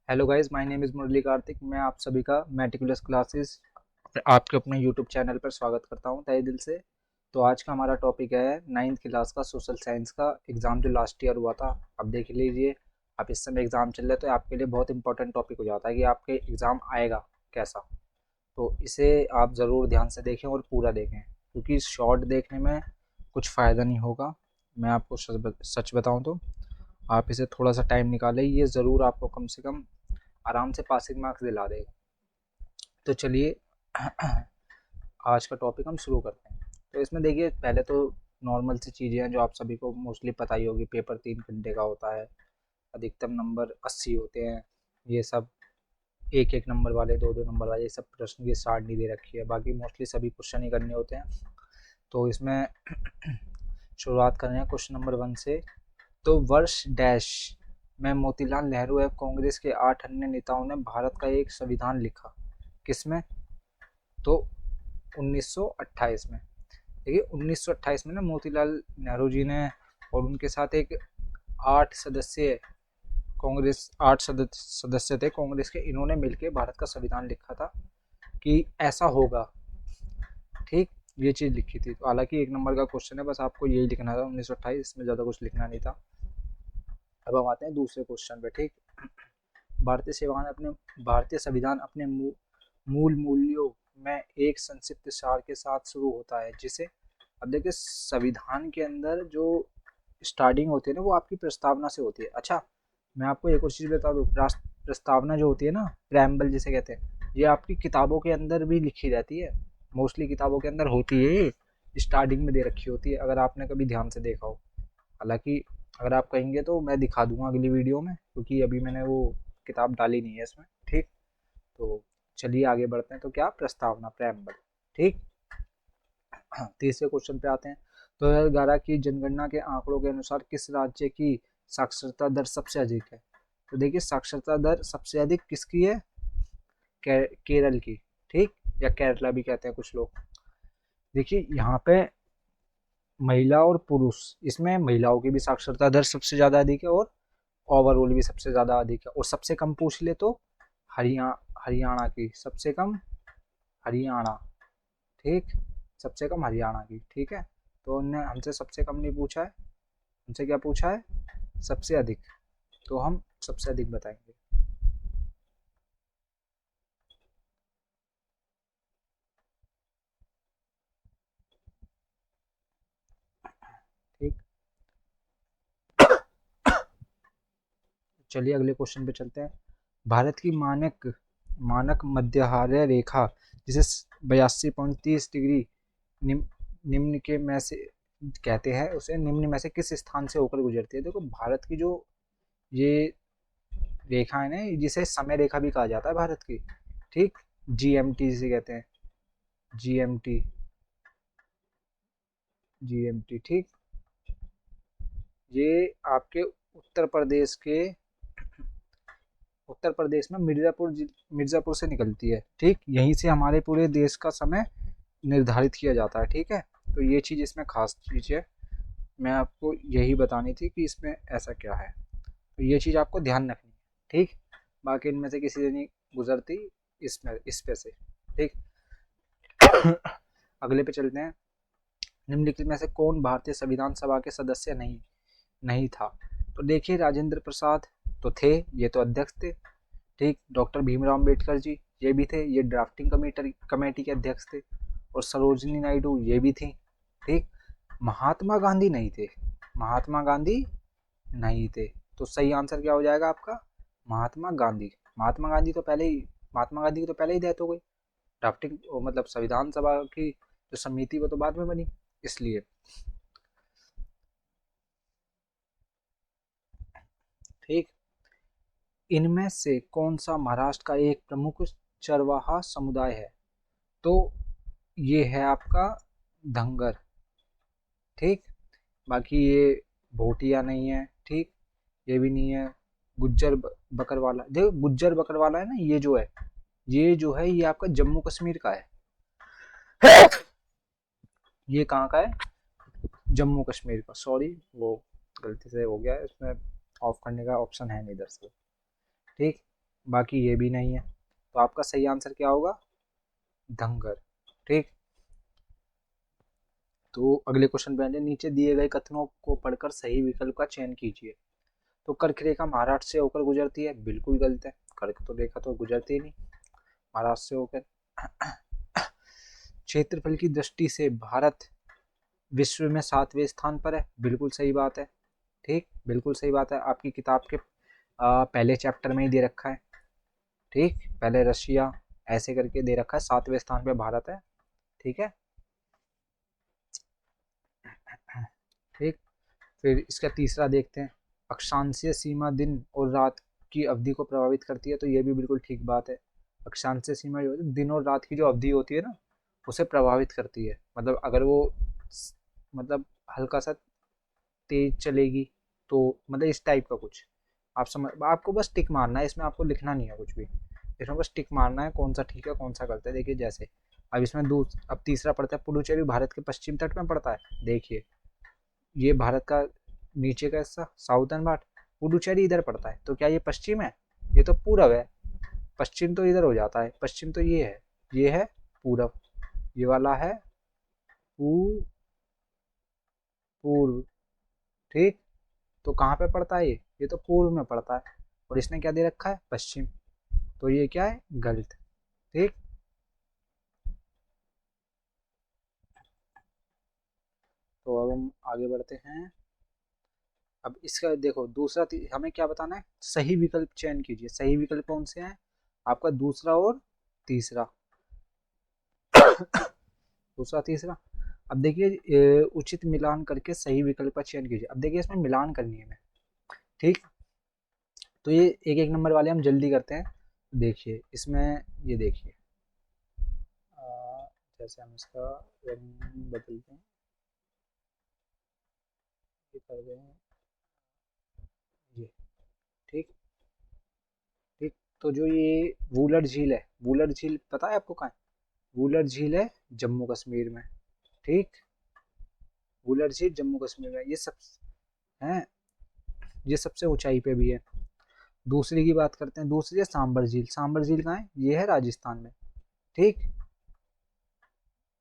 Hello guys, my name is Murali Karthik. मैं आप सभी का मेटिकुलस क्लासेस आपके अपने यूट्यूब चैनल पर स्वागत करता हूं तहे दिल से। तो आज का हमारा टॉपिक है नाइन्थ क्लास का सोशल साइंस का एग्ज़ाम जो लास्ट ईयर हुआ था। अब देख लीजिए, आप इस समय एग्ज़ाम चल रहे, तो आपके लिए बहुत इंपॉर्टेंट टॉपिक हो जाता है कि आपके एग्ज़ाम आएगा कैसा। तो इसे आप ज़रूर ध्यान से देखें और पूरा देखें, क्योंकि शॉर्ट देखने में कुछ फ़ायदा नहीं होगा। मैं आपको सच बताऊं तो आप इसे थोड़ा सा टाइम निकालें, ये ज़रूर आपको कम से कम आराम से पासिंग मार्क्स दिला देगा। तो चलिए आज का टॉपिक हम शुरू करते हैं। तो इसमें देखिए, पहले तो नॉर्मल सी चीज़ें हैं जो आप सभी को मोस्टली पता ही होगी। पेपर 3 घंटे का होता है, अधिकतम नंबर 80 होते हैं। ये सब एक एक नंबर वाले, दो दो नंबर वाले, ये सब प्रश्न की सारणी दे रखी है। बाकी मोस्टली सभी क्वेश्चन ही करने होते हैं। तो इसमें शुरुआत कर रहे हैं क्वेश्चन नंबर 1 से। तो वर्ष डैश में मोतीलाल नेहरू एवं कांग्रेस के 8 अन्य नेताओं ने भारत का एक संविधान लिखा। किसमें? तो 1928 में। देखिए 1928 में ना मोतीलाल नेहरू जी ने और उनके साथ एक 8 सदस्य कांग्रेस, 8 सदस्य थे कांग्रेस के, इन्होंने मिलकर भारत का संविधान लिखा था कि ऐसा होगा। ठीक, ये चीज़ लिखी थी। तो हालांकि एक नंबर का क्वेश्चन है, बस आपको यही लिखना था 1928, इसमें ज़्यादा कुछ लिखना नहीं था। अब हम आते हैं दूसरे क्वेश्चन पे। ठीक, भारतीय संविधान अपने मूल मूल्यों में एक संक्षिप्त सार के साथ शुरू होता है, जिसे, अब देखिए संविधान के अंदर जो स्टार्टिंग होती है ना, वो आपकी प्रस्तावना से होती है। अच्छा, मैं आपको एक और चीज़ बता दूँ, प्रस्तावना जो होती है ना, प्रेम्बल जिसे कहते हैं, ये आपकी किताबों के अंदर भी लिखी रहती है। मोस्टली किताबों के अंदर होती है, स्टार्टिंग में दे रखी होती है, अगर आपने कभी ध्यान से देखा हो। हालांकि अगर आप कहेंगे तो मैं दिखा दूंगा अगली वीडियो में, क्योंकि अभी मैंने वो किताब डाली नहीं है इसमें। ठीक, तो चलिए आगे बढ़ते हैं। तो क्या? प्रस्तावना, प्रेम्बल। ठीक, हाँ, तीसरे क्वेश्चन पे आते हैं। 2011 की जनगणना के आंकड़ों के अनुसार किस राज्य की साक्षरता दर सबसे अधिक है? तो देखिए, साक्षरता दर सबसे अधिक किसकी है? केरल की। ठीक, या केरला भी कहते हैं कुछ लोग। देखिए यहाँ पे महिला और पुरुष, इसमें महिलाओं की भी साक्षरता दर सबसे ज्यादा अधिक है, और ओवरऑल भी सबसे ज़्यादा अधिक है। और सबसे कम पूछ ले तो हरियाणा की सबसे कम, हरियाणा। ठीक, सबसे कम हरियाणा की। ठीक है, तो उनने हमसे सबसे कम नहीं पूछा है, हमसे क्या पूछा है? सबसे अधिक। तो हम सबसे अधिक बताएंगे। ठीक, चलिए अगले क्वेश्चन पे चलते हैं। भारत की मानक मानक मध्याहार्य रेखा, जिसे 82.30 डिग्री निम्न निम्न के में से कहते हैं, उसे निम्न में से किस स्थान से होकर गुजरती है? देखो भारत की जो ये रेखा है ना, जिसे समय रेखा भी कहा जाता है भारत की। ठीक, जीएमटी जिसे कहते हैं, जीएमटी, जीएमटी। ठीक, ये आपके उत्तर प्रदेश में मिर्जापुर से निकलती है। ठीक, यहीं से हमारे पूरे देश का समय निर्धारित किया जाता है। ठीक है, तो ये चीज़ इसमें खास चीज़ है, मैं आपको यही बतानी थी कि इसमें ऐसा क्या है। तो ये चीज़ आपको ध्यान रखनी है। ठीक, बाकी इनमें से किसी से नहीं गुजरती, इसमें इस पे से। ठीक, अगले पे चलते हैं। निम्नलिखित में से कौन भारतीय संविधान सभा के सदस्य नहीं नहीं था? तो देखिए, राजेंद्र प्रसाद तो थे, ये तो अध्यक्ष थे। ठीक, डॉक्टर भीमराव अम्बेडकर जी, ये भी थे, ये ड्राफ्टिंग कमेटी के अध्यक्ष थे। और सरोजिनी नायडू, ये भी थी। ठीक, महात्मा गांधी नहीं थे, महात्मा गांधी नहीं थे। तो सही आंसर क्या हो जाएगा आपका? महात्मा गांधी। महात्मा गांधी तो पहले ही महात्मा गांधी की तो पहले ही डेथ हो गई। ड्राफ्टिंग मतलब संविधान सभा की जो समिति, वो तो बाद में बनी, इसलिए। ठीक, इनमें से कौन सा महाराष्ट्र का एक प्रमुख चरवाहा समुदाय है? तो ये है आपका धंगर। ठीक, बाकी ये भोटिया नहीं है। ठीक, ये भी नहीं है। बकरवाला, देखो गुज्जर बकरवाला है ना, ये जो है ये आपका जम्मू कश्मीर का है। ये कहाँ का है? जम्मू कश्मीर का। सॉरी, वो गलती से हो गया है, इसमें ऑफ करने का ऑप्शन है नहीं इधर से। ठीक, बाकी ये भी नहीं है, तो आपका सही आंसर क्या होगा? धंगर। ठीक, तो अगले क्वेश्चन पे आते हैं। नीचे दिए गए कथनों को पढ़कर सही विकल्प का चयन कीजिए। तो कर्क रेखा महाराष्ट्र से होकर गुजरती है, बिल्कुल गलत है। कर्क तो रेखा तो गुजरती ही नहीं महाराष्ट्र से होकर। क्षेत्रफल की दृष्टि से भारत विश्व में 7वें स्थान पर है, बिल्कुल सही बात है। ठीक, बिल्कुल सही बात है, आपकी किताब के पहले चैप्टर में ही दे रखा है। ठीक, पहले रशिया ऐसे करके दे रखा है, 7वें स्थान पे भारत है। ठीक है, ठीक। फिर इसका तीसरा देखते हैं। अक्षांशीय सीमा दिन और रात की अवधि को प्रभावित करती है, तो ये भी बिल्कुल ठीक बात है। अक्षांशीय सीमा जो होती है, दिन और रात की जो अवधि होती है ना, उसे प्रभावित करती है। मतलब अगर वो मतलब हल्का सा तेज चलेगी, तो मतलब इस टाइप का कुछ आप समझ, आपको बस टिक मारना है, इसमें आपको लिखना नहीं है कुछ भी, इसमें बस टिक मारना है कौन सा ठीक है कौन सा गलत है। देखिए जैसे अब इसमें अब तीसरा पड़ता है, पुडुचेरी भारत के पश्चिम तट में पड़ता है। देखिए ये भारत का नीचे का हिस्सा साउथर्न पार्ट, पुडुचेरी इधर पड़ता है, तो क्या ये पश्चिम है? ये तो पूरब है। पश्चिम तो इधर हो जाता है, पश्चिम तो ये है पूरब, ये वाला है पूर्व। ठीक, तो कहाँ पे पड़ता है ये तो पूर्व में पड़ता है, और इसने क्या दे रखा है? पश्चिम, तो ये क्या है? गलत। ठीक, तो अब हम आगे बढ़ते हैं। अब इसका देखो दूसरा हमें क्या बताना है? सही विकल्प चयन कीजिए। सही विकल्प कौन से हैं? आपका दूसरा और तीसरा। दूसरा तीसरा। अब देखिए उचित मिलान करके सही विकल्प का चयन कीजिए। अब देखिए इसमें मिलान करनी है हमें। ठीक, तो ये एक एक नंबर वाले हम जल्दी करते हैं। देखिए इसमें, ये देखिए जैसे हम इसका रंग बदलते हैं, ये कर दें ये। ठीक, ठीक, तो जो ये वूलर झील है, वूलर झील पता है आपको कहाँ है? वूलर झील है जम्मू कश्मीर में। ठीक, वूलर झील जम्मू कश्मीर में, ये सब है, ये सबसे ऊंचाई पे भी है। दूसरी की बात करते हैं, दूसरी है सांबर झील। सांबर झील कहाँ है? ये है राजस्थान में। ठीक,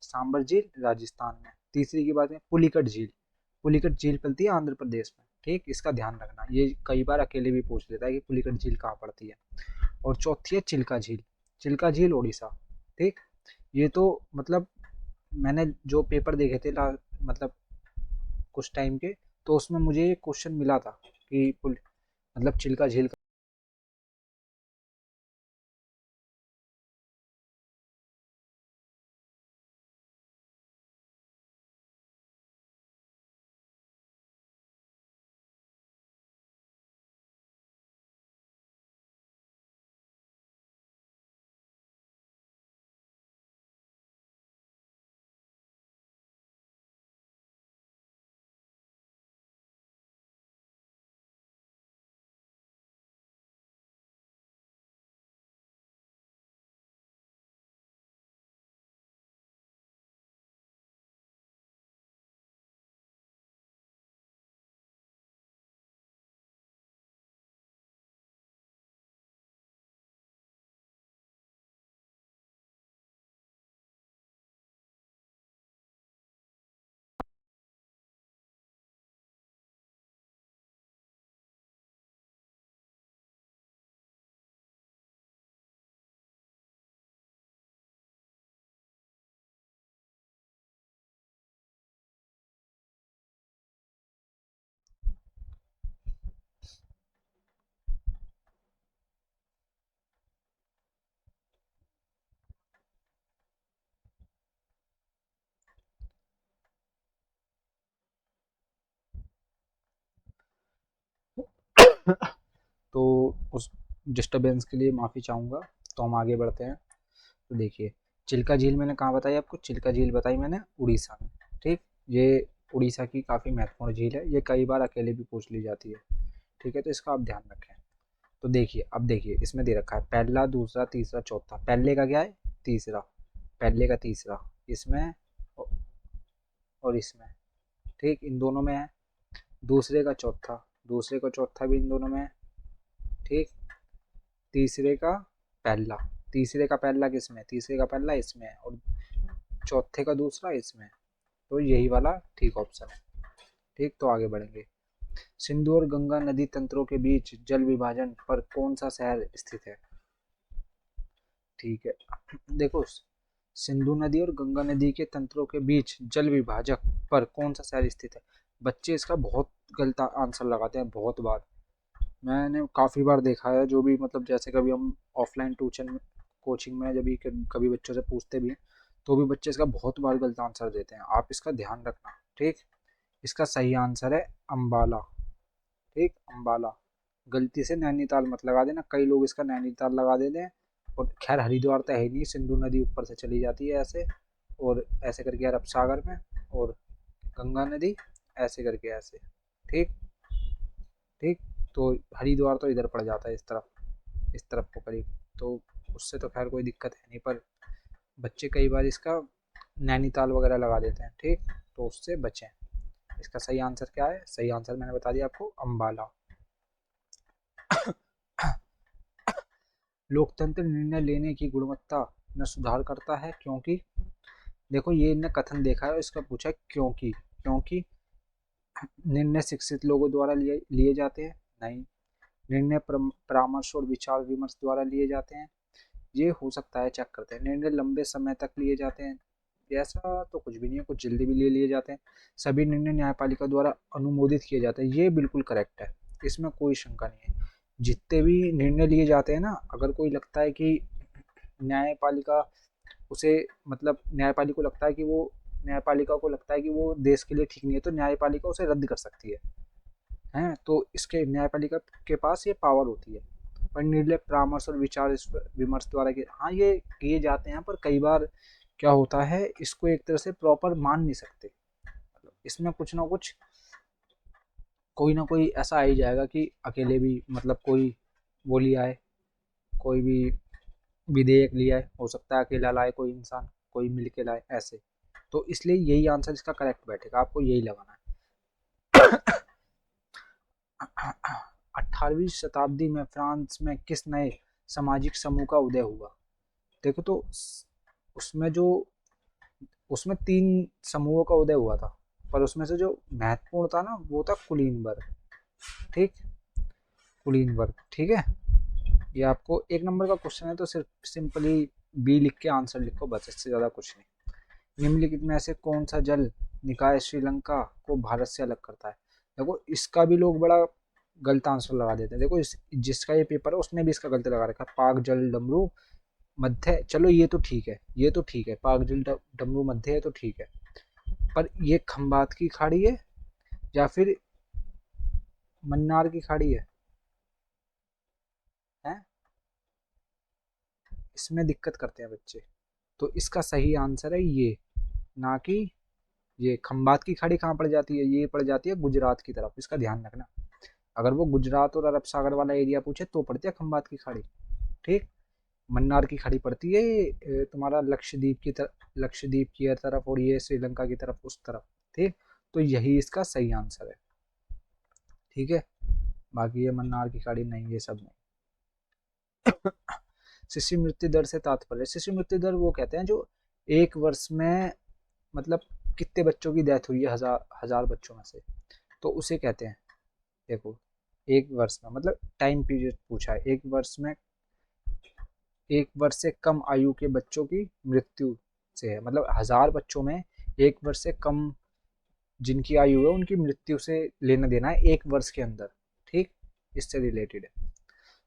सांबर झील राजस्थान में। तीसरी की बात है पुलिकट झील। पुलिकट झील पड़ती है आंध्र प्रदेश में। ठीक, इसका ध्यान रखना, ये कई बार अकेले भी पूछ लेता है कि पुलिकट झील कहाँ पड़ती है। और चौथी है चिल्का झील। चिल्का झील उड़ीसा। ठीक, ये तो मतलब मैंने जो पेपर देखे थे मतलब कुछ टाइम के, तो उसमें मुझे ये क्वेश्चन मिला था कि मतलब चिल्का झील तो उस डिस्टरबेंस के लिए माफ़ी चाहूँगा। तो हम आगे बढ़ते हैं। तो देखिए चिल्का झील मैंने कहाँ बताई आपको? चिल्का झील बताई मैंने उड़ीसा में। ठीक, ये उड़ीसा की काफ़ी महत्वपूर्ण झील है, ये कई बार अकेले भी पूछ ली जाती है। ठीक है, तो इसका आप ध्यान रखें। तो देखिए अब देखिए इसमें दे रखा है पहला दूसरा तीसरा चौथा, पहले का क्या है? तीसरा, पहले का तीसरा इसमें और इसमें। ठीक, इन दोनों में है। दूसरे का चौथा, दूसरे का चौथा भी इन दोनों में है। ठीक, तीसरे का पहला, तीसरे का पहला किसमें, तीसरे का पहला इसमें है और चौथे का दूसरा इसमें। तो यही वाला ठीक ऑप्शन है। ठीक, तो आगे बढ़ेंगे। सिंधु और गंगा नदी तंत्रों के बीच जल विभाजन पर कौन सा शहर स्थित है? ठीक है, देखो, सिंधु नदी और गंगा नदी के तंत्रों के बीच जल विभाजक पर कौन सा शहर स्थित है? बच्चे इसका बहुत गलत आंसर लगाते हैं बहुत बार। मैंने काफ़ी बार देखा है, जो भी मतलब जैसे कभी हम ऑफलाइन ट्यूशन कोचिंग में जब भी कभी बच्चों से पूछते भी हैं तो भी बच्चे इसका बहुत बार गलत आंसर देते हैं। आप इसका ध्यान रखना। ठीक, इसका सही आंसर है अम्बाला। ठीक, अम्बाला। गलती से नैनीताल मत लगा देना, कई लोग इसका नैनीताल लगा देते हैं। और खैर हरिद्वार तो है ही नहीं, सिंधु नदी ऊपर से चली जाती है ऐसे और ऐसे करके अरब सागर में, और गंगा नदी ऐसे करके ऐसे। ठीक, ठीक, तो हरिद्वार तो इधर पड़ जाता है इस तरफ को करीब, तो उससे तो खैर कोई दिक्कत है नहीं, पर बच्चे कई बार इसका नैनीताल वगैरह लगा देते हैं। ठीक, तो उससे बचें। इसका सही आंसर क्या है? सही आंसर मैंने बता दिया आपको, अम्बाला। लोकतंत्र निर्णय लेने की गुणवत्ता में सुधार करता है क्योंकि, देखो ये इनने कथन देखा है और इसका पूछा है क्योंकि, क्योंकि निर्णय शिक्षित लोगों द्वारा लिए लिए जाते हैं? नहीं। निर्णय परामर्श और विचार विमर्श द्वारा लिए जाते हैं? ये हो सकता है, चेक करते हैं। निर्णय लंबे समय तक लिए जाते हैं? ऐसा तो कुछ भी नहीं है, कुछ जल्दी भी ले लिए जाते हैं। सभी निर्णय न्यायपालिका द्वारा अनुमोदित किए जाते हैं? ये बिल्कुल करेक्ट है, इसमें कोई शंका नहीं है। जितने भी निर्णय लिए जाते हैं ना, अगर कोई लगता है कि न्यायपालिका उसे मतलब न्यायपालिका को लगता है कि वो देश के लिए ठीक नहीं है, तो न्यायपालिका उसे रद्द कर सकती है। हैं, तो इसके न्यायपालिका के पास ये पावर होती है। पर निर्णय परामर्श और विचार विमर्श द्वारा हाँ ये किए जाते हैं, पर कई बार क्या होता है, इसको एक तरह से प्रॉपर मान नहीं सकते। इसमें कुछ ना कुछ कोई ना कोई ऐसा आ ही जाएगा कि अकेले भी मतलब कोई वो लिया है, कोई भी विधेयक लिया है, हो सकता है अकेला लाए कोई इंसान, कोई मिल के लाए ऐसे। तो इसलिए यही आंसर इसका करेक्ट बैठेगा, आपको यही लगाना है। 18वीं शताब्दी में फ्रांस में किस नए सामाजिक समूह का उदय हुआ? देखो, तो उसमें जो उसमें 3 समूहों का उदय हुआ था, पर उसमें से जो महत्वपूर्ण था ना, वो था कुलीन वर्ग। ठीक, कुलीन वर्ग। ठीक है, ये आपको 1 नंबर का क्वेश्चन है, तो सिर्फ सिंपली बी लिख के आंसर लिखो बस, इससे ज़्यादा कुछ नहीं। निम्नलिखित में से कौन सा जल निकाय श्रीलंका को भारत से अलग करता है? देखो, इसका भी लोग बड़ा गलत आंसर लगा देते हैं। देखो, जिसका ये पेपर है उसने भी इसका गलत लगा रखा है, पाक जल डमरू मध्य। चलो ये तो ठीक है, ये तो ठीक है, पाक जल डमरू मध्य है तो ठीक है, पर ये खंबात की खाड़ी है या फिर मन्नार की खाड़ी है? हैं, इसमें दिक्कत करते हैं बच्चे। तो इसका सही आंसर है ये, ना कि ये। खंबात की खाड़ी कहाँ पड़ जाती है? ये पड़ जाती है गुजरात की तरफ, इसका ध्यान रखना। अगर वो गुजरात और अरब सागर वाला एरिया पूछे तो पड़ती है खंबात की खाड़ी। ठीक, मन्नार की खाड़ी पड़ती है तुम्हारा लक्षद्वीप की तरफ, लक्षद्वीप की तरफ, और ये श्रीलंका की तरफ, उस तरफ। ठीक, तो यही इसका सही आंसर है। ठीक है, बाकी ये मन्नार की खाड़ी नहीं, ये सब नहीं। शिशु मृत्यु दर से तात्पर्य, शिशु मृत्यु दर वो कहते हैं जो एक वर्ष में मतलब कितने बच्चों की डेथ हुई है, हजार बच्चों में से, तो उसे कहते हैं। देखो, एक वर्ष में मतलब टाइम पीरियड पूछा है, एक वर्ष से कम आयु के बच्चों की मृत्यु से है, मतलब 1000 बच्चों में एक वर्ष से कम जिनकी आयु है उनकी मृत्यु से लेना देना है एक वर्ष के अंदर। ठीक, इससे रिलेटेड है।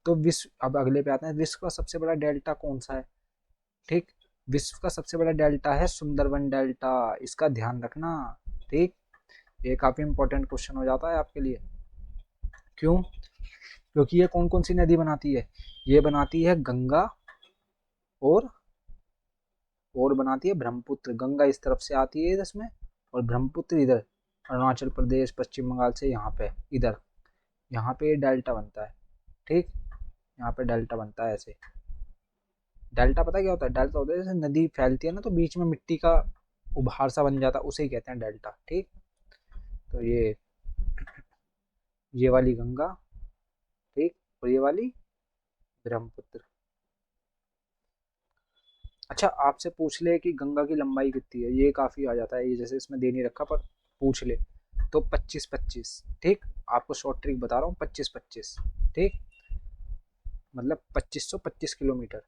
तो विश्व, अब अगले पे आते हैं, विश्व का सबसे बड़ा डेल्टा कौन सा है? ठीक, विश्व का सबसे बड़ा डेल्टा है सुंदरबन डेल्टा, इसका ध्यान रखना। ठीक, ये काफी इंपॉर्टेंट क्वेश्चन हो जाता है आपके लिए। क्यों? क्योंकि ये कौन कौन सी नदी बनाती है? ये बनाती है गंगा और बनाती है ब्रह्मपुत्र। गंगा इस तरफ से आती है इसमें, और ब्रह्मपुत्र इधर अरुणाचल प्रदेश पश्चिम बंगाल से यहाँ पे इधर, यहाँ पे डेल्टा बनता है। ठीक, यहाँ पे डेल्टा बनता है ऐसे। डेल्टा पता क्या होता है? डेल्टा होता है जैसे नदी फैलती है ना, तो बीच में मिट्टी का उभार सा बन जाता है, उसे ही कहते हैं डेल्टा। ठीक, तो ये वाली गंगा, ठीक, और ये वाली ब्रह्मपुत्र। अच्छा, आपसे पूछ ले कि गंगा की लंबाई कितनी है, ये काफी आ जाता है, ये जैसे इसमें दे नहीं रखा पर पूछ ले तो 25-25। ठीक, आपको शॉर्ट ट्रिक बता रहा हूँ, 25-25। ठीक, मतलब 2525 किलोमीटर।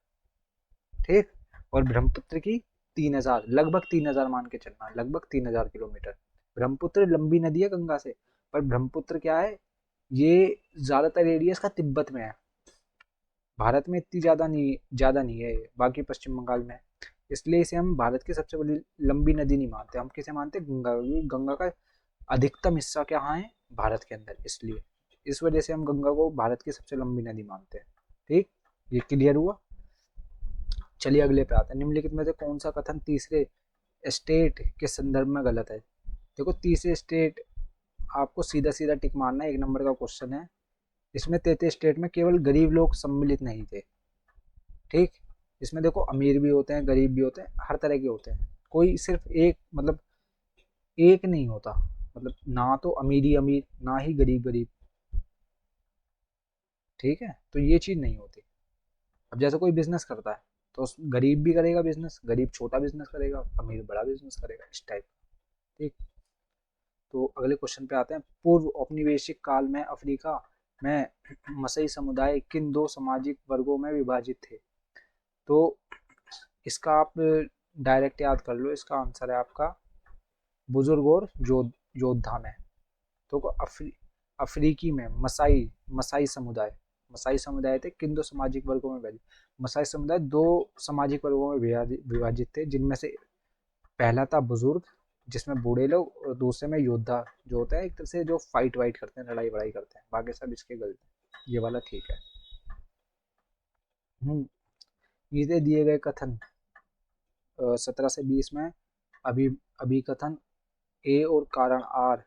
ठीक, और ब्रह्मपुत्र की 3000, लगभग 3000 मान के चलना, लगभग 3000 किलोमीटर। ब्रह्मपुत्र लंबी नदी है गंगा से, पर ब्रह्मपुत्र क्या है, ये ज्यादातर एरिया इसका तिब्बत में है, भारत में इतनी ज्यादा नहीं है ये, बाकी पश्चिम बंगाल में है। इसलिए इसे हम भारत की सबसे बड़ी लंबी नदी नहीं मानते, हम किसे मानते हैं, गंगा, क्योंकि गंगा का अधिकतम हिस्सा कहाँ है, भारत के अंदर, इसलिए इस वजह से हम गंगा को भारत की सबसे लंबी नदी मानते हैं। ठीक, ये क्लियर हुआ। चलिए अगले पे आते हैं। निम्नलिखित में से कौन सा कथन तीसरे स्टेट के संदर्भ में गलत है। देखो, तीसरे स्टेट, आपको सीधा सीधा टिक मारना है, 1 नंबर का क्वेश्चन है। इसमें 33 स्टेट में केवल गरीब लोग सम्मिलित नहीं थे। ठीक, इसमें देखो अमीर भी होते हैं, गरीब भी होते हैं, हर तरह के होते हैं, कोई सिर्फ एक, मतलब एक नहीं होता, मतलब ना तो अमीर ही अमीर, ना ही गरीब गरीब। ठीक है, तो ये चीज नहीं होती। अब जैसे कोई बिजनेस करता है, तो गरीब भी करेगा बिजनेस, गरीब छोटा बिजनेस करेगा, अमीर बड़ा बिजनेस करेगा, इस टाइप। ठीक, तो अगले क्वेश्चन पे आते हैं। पूर्व औपनिवेशिक काल में अफ्रीका में मसई समुदाय किन 2 सामाजिक वर्गों में विभाजित थे। तो इसका आप डायरेक्ट याद कर लो, इसका आंसर है आपका बुजुर्ग और योद्धा में। तो अफ्रीकी में मसाई समुदाय थे, किन 2 सामाजिक वर्गों में विभाजित। मसाई समुदाय 2 सामाजिक वर्गों में विभाजित थे, जिनमें से पहला था बुजुर्ग, जिसमें बूढ़े लोग, और दूसरे में योद्धा, जो होता है एक तरह से जो फाइट वाइट करते हैं, लड़ाई वड़ाई करते हैं। बाकी सब इसके गलत है, ये वाला ठीक है। नीचे दिए गए कथन 17 से 20 में अभी अभिकथन ए और कारण आर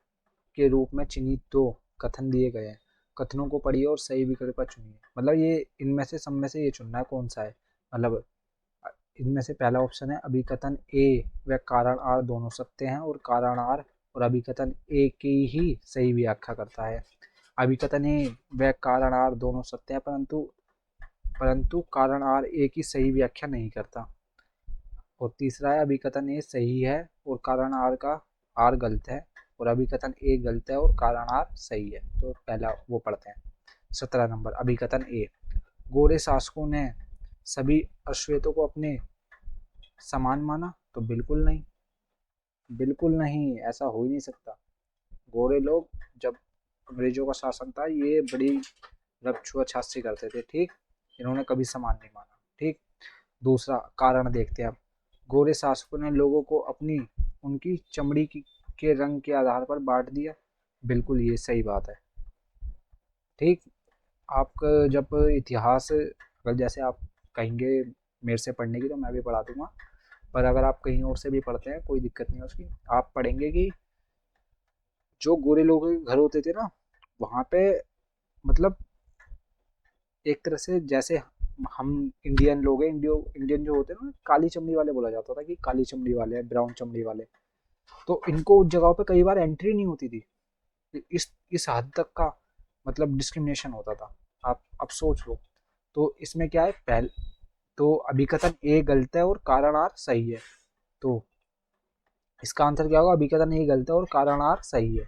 के रूप में चिन्हित 2 कथन दिए गए हैं। कथनों को पढ़िए और सही विकल्प चुनिए। मतलब ये इनमें से सब में से ये चुनना है कौन सा है। मतलब इनमें से पहला ऑप्शन है अभिकथन ए व कारण आर दोनों सत्य हैं, और कारण आर और अभिकथन ए की ही सही व्याख्या करता है। अभिकथन ए व कारण आर दोनों सत्य हैं, परंतु कारण आर ए की सही व्याख्या नहीं करता। और तीसरा है अभिकथन ए सही है और कारण आर का आर गलत है, और अभिकथन ए गलत है और कारण आर सही है। तो पहला वो पढ़ते हैं। 17 नंबर अभिकथन ए, गोरे शासकों ने सभी अश्वेतों को अपने समान माना। तो बिल्कुल नहीं, बिल्कुल नहीं, ऐसा हो ही नहीं सकता। गोरे लोग जब अंग्रेजों का शासन था, ये बड़ी मतलब छुआछात करते थे। ठीक, इन्होंने कभी समान नहीं माना। ठीक, दूसरा कारण देखते हैं अब। गोरे शासकों ने लोगों को अपनी उनकी चमड़ी के रंग के आधार पर बांट दिया। बिल्कुल ये सही बात है। ठीक, आपका जब इतिहास, अगर जैसे आप कहेंगे मेरे से पढ़ने की, तो मैं भी पढ़ा दूंगा, पर अगर आप कहीं और से भी पढ़ते हैं कोई दिक्कत नहीं है उसकी। आप पढ़ेंगे कि जो गोरे लोगों के घर होते थे ना, वहाँ पे मतलब एक तरह से जैसे हम इंडियन लोग हैं, इंडियन जो होते हैं ना, काली चमड़ी वाले बोला जाता था कि काली चमड़ी वाले हैं, ब्राउन चमड़ी वाले। तो इनको उस जगहों पे कई बार एंट्री नहीं होती थी। इस हद तक का मतलब डिस्क्रिमिनेशन होता था। आप सोच लो। तो इसमें क्या है, तो अभिकथन ए गलत है और कारण आर सही है। तो इसका आंसर क्या होगा, अभिकथन ए गलत है और कारण आर सही है।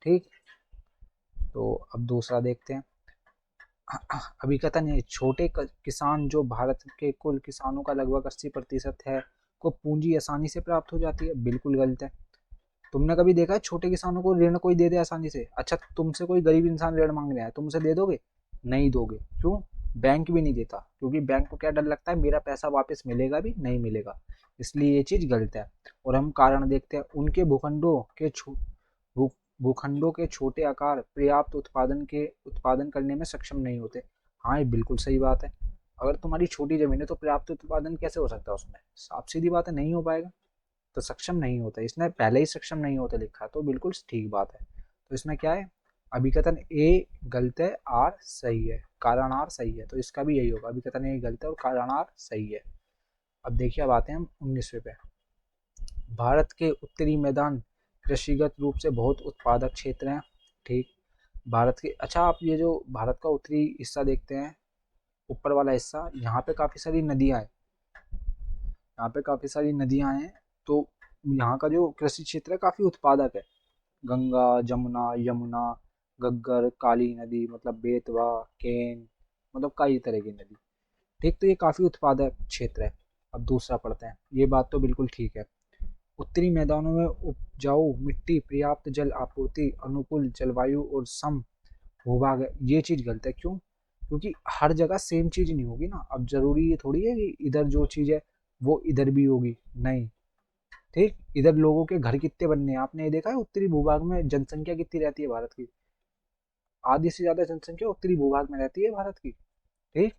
ठीक, तो अब दूसरा देखते हैं। अभिकथन है छोटे किसान जो भारत के कुल किसानों का लगभग 80% है, को पूंजी आसानी से प्राप्त हो जाती है। बिल्कुल गलत है। तुमने कभी देखा है छोटे किसानों को ऋण कोई दे दे आसानी से? अच्छा, तुमसे कोई गरीब इंसान ऋण मांग रहा है, तुमसे दे दोगे? नहीं दोगे। क्यों? बैंक भी नहीं देता, क्योंकि बैंक को क्या डर लगता है, मेरा पैसा वापस मिलेगा भी नहीं मिलेगा। इसलिए ये चीज गलत है। और हम कारण देखते हैं। उनके भूखंडों के छोटे आकार पर्याप्त उत्पादन करने में सक्षम नहीं होते। हाँ, ये बिल्कुल सही बात है। अगर तुम्हारी छोटी जमीन है तो पर्याप्त उत्पादन कैसे हो सकता है उसमें? साफ सीधी बात है, नहीं हो पाएगा। तो सक्षम नहीं होता, इसने पहले ही सक्षम नहीं होते लिखा है, तो बिल्कुल ठीक बात है। तो इसमें क्या है, अभिकथन ए गलत है, आर सही है, कारण आर सही है। तो इसका भी यही होगा, अभिकथन ए गलत है और कारण आर सही है। अब देखिए, अब आते हैं हम 19वें पे। भारत के उत्तरी मैदान कृषिगत रूप से बहुत उत्पादक क्षेत्र हैं। ठीक, भारत के, अच्छा आप ये जो भारत का उत्तरी हिस्सा देखते हैं, ऊपर वाला हिस्सा, यहाँ पे काफ़ी सारी नदियाँ हैं, यहाँ पे काफ़ी सारी नदियाँ हैं, तो यहाँ का जो कृषि क्षेत्र है काफ़ी उत्पादक है। गंगा, जमुना, यमुना, घग्गर, काली नदी, मतलब बेतवा, केन, मतलब कई तरह की नदी। ठीक, तो ये काफ़ी उत्पादक क्षेत्र है। अब दूसरा पढ़ते हैं, ये बात तो बिल्कुल ठीक है। उत्तरी मैदानों में उपजाऊ मिट्टी, पर्याप्त जल आपूर्ति, अनुकूल जलवायु और सम भूभाग है। ये चीज़ गलत है, क्यों? क्योंकि हर जगह सेम चीज़ नहीं होगी ना। अब जरूरी ये थोड़ी है कि इधर जो चीज़ है वो इधर भी होगी, नहीं। ठीक, इधर लोगों के घर कितने बनने हैं, आपने ये देखा है उत्तरी भूभाग में जनसंख्या कितनी रहती है भारत की? आधी से ज्यादा जनसंख्या उत्तरी भूभाग में रहती है भारत की। ठीक,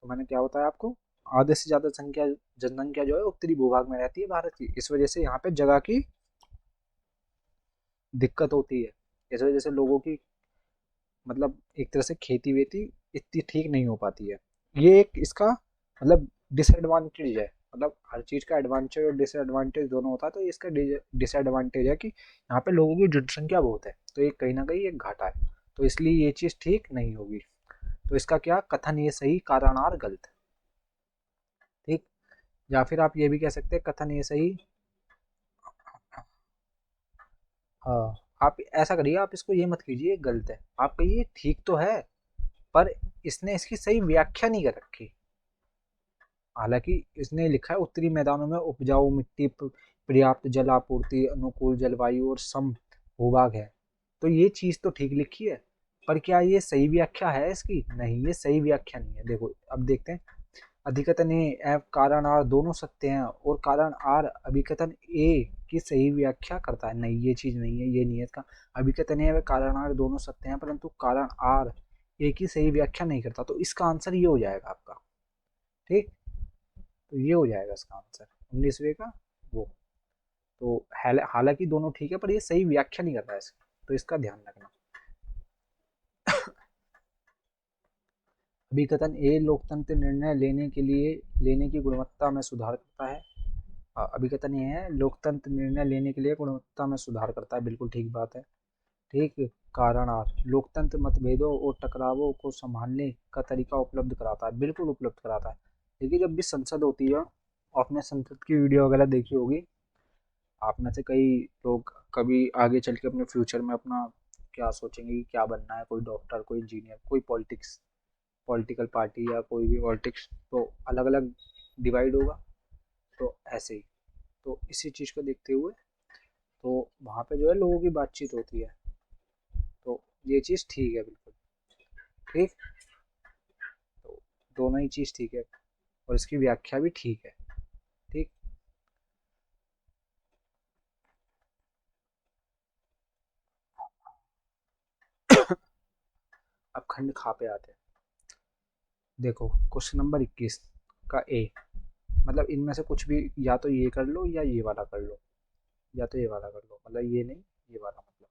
तो मैंने क्या बताया आपको, आधे से ज्यादा संख्या जनसंख्या जो है उत्तरी भूभाग में रहती है भारत की। इस वजह से यहाँ पे जगह की दिक्कत होती है। इस वजह से लोगों की, मतलब एक तरह से खेती वेती इतनी ठीक नहीं हो पाती है। ये एक इसका मतलब डिसएडवांटेज है। मतलब हर चीज का एडवांटेज और डिसएडवांटेज दोनों होता है, तो इसका डिसएडवांटेज है कि यहाँ पे लोगों की जनसंख्या बहुत है, तो ये कहीं ना कहीं एक घाटा है। तो इसलिए ये चीज ठीक नहीं होगी। तो इसका क्या कथन ये सही, कारण आर गलत। ठीक, या फिर आप ये भी कह सकते हैं कथन ये सही। हाँ, आप ऐसा करिए, आप इसको ये मत कीजिए गलत है, आप कहिए ठीक तो है, पर इसने इसकी सही व्याख्या नहीं कर रखी। हालांकि इसने लिखा है उत्तरी मैदानों में उपजाऊ मिट्टी, पर्याप्त जल आपूर्ति, अनुकूल जलवायु और सम भूभाग है। तो ये चीज तो ठीक लिखी है, पर क्या ये सही व्याख्या है इसकी? नहीं, ये सही व्याख्या नहीं है। देखो अब देखते हैं, अधिकतन ए एवं कारण आर दोनों सत्य हैं और कारण आर अभिकथन ए की सही व्याख्या करता है। नहीं, ये चीज नहीं है, ये नहीं है इसका। अभिकथन ए व कारण आर दोनों सत्य हैं, परंतु कारण आर ए की सही व्याख्या नहीं करता। तो इसका आंसर ये हो जाएगा आपका। ठीक, तो ये हो जाएगा इसका आंसर 19वें का वो। तो हालांकि दोनों ठीक है, पर ये सही व्याख्या नहीं कर रहा है इसकी, तो इसका ध्यान रखना। अभिकथन ए लोकतंत्र निर्णय लेने की गुणवत्ता में सुधार करता है। अभिकथन ये है, लोकतंत्र निर्णय लेने के लिए गुणवत्ता में सुधार करता है, बिल्कुल ठीक बात है। ठीक, कारण आर लोकतंत्र मतभेदों और टकरावों को संभालने का तरीका उपलब्ध कराता है, बिल्कुल उपलब्ध कराता है। देखिए जब भी संसद होती है, आपने संसद की वीडियो वगैरह देखी होगी, आप में से कई लोग कभी आगे चल के अपने फ्यूचर में अपना क्या सोचेंगे कि क्या बनना है, कोई डॉक्टर, कोई इंजीनियर, कोई पॉलिटिक्स, पॉलिटिकल पार्टी या कोई भी पॉलिटिक्स, तो अलग अलग डिवाइड होगा। तो ऐसे ही, तो इसी चीज़ को देखते हुए तो वहाँ पे जो है लोगों की बातचीत होती है। तो ये चीज़ ठीक है, बिल्कुल ठीक। तो दोनों ही चीज़ ठीक है और इसकी व्याख्या भी ठीक है। ठीक, अब खंड खा पे आते हैं। देखो क्वेश्चन नंबर 21 का ए, मतलब इनमें से कुछ भी, या तो ये कर लो या ये वाला कर लो, या तो ये वाला कर लो, मतलब ये नहीं, ये वाला, मतलब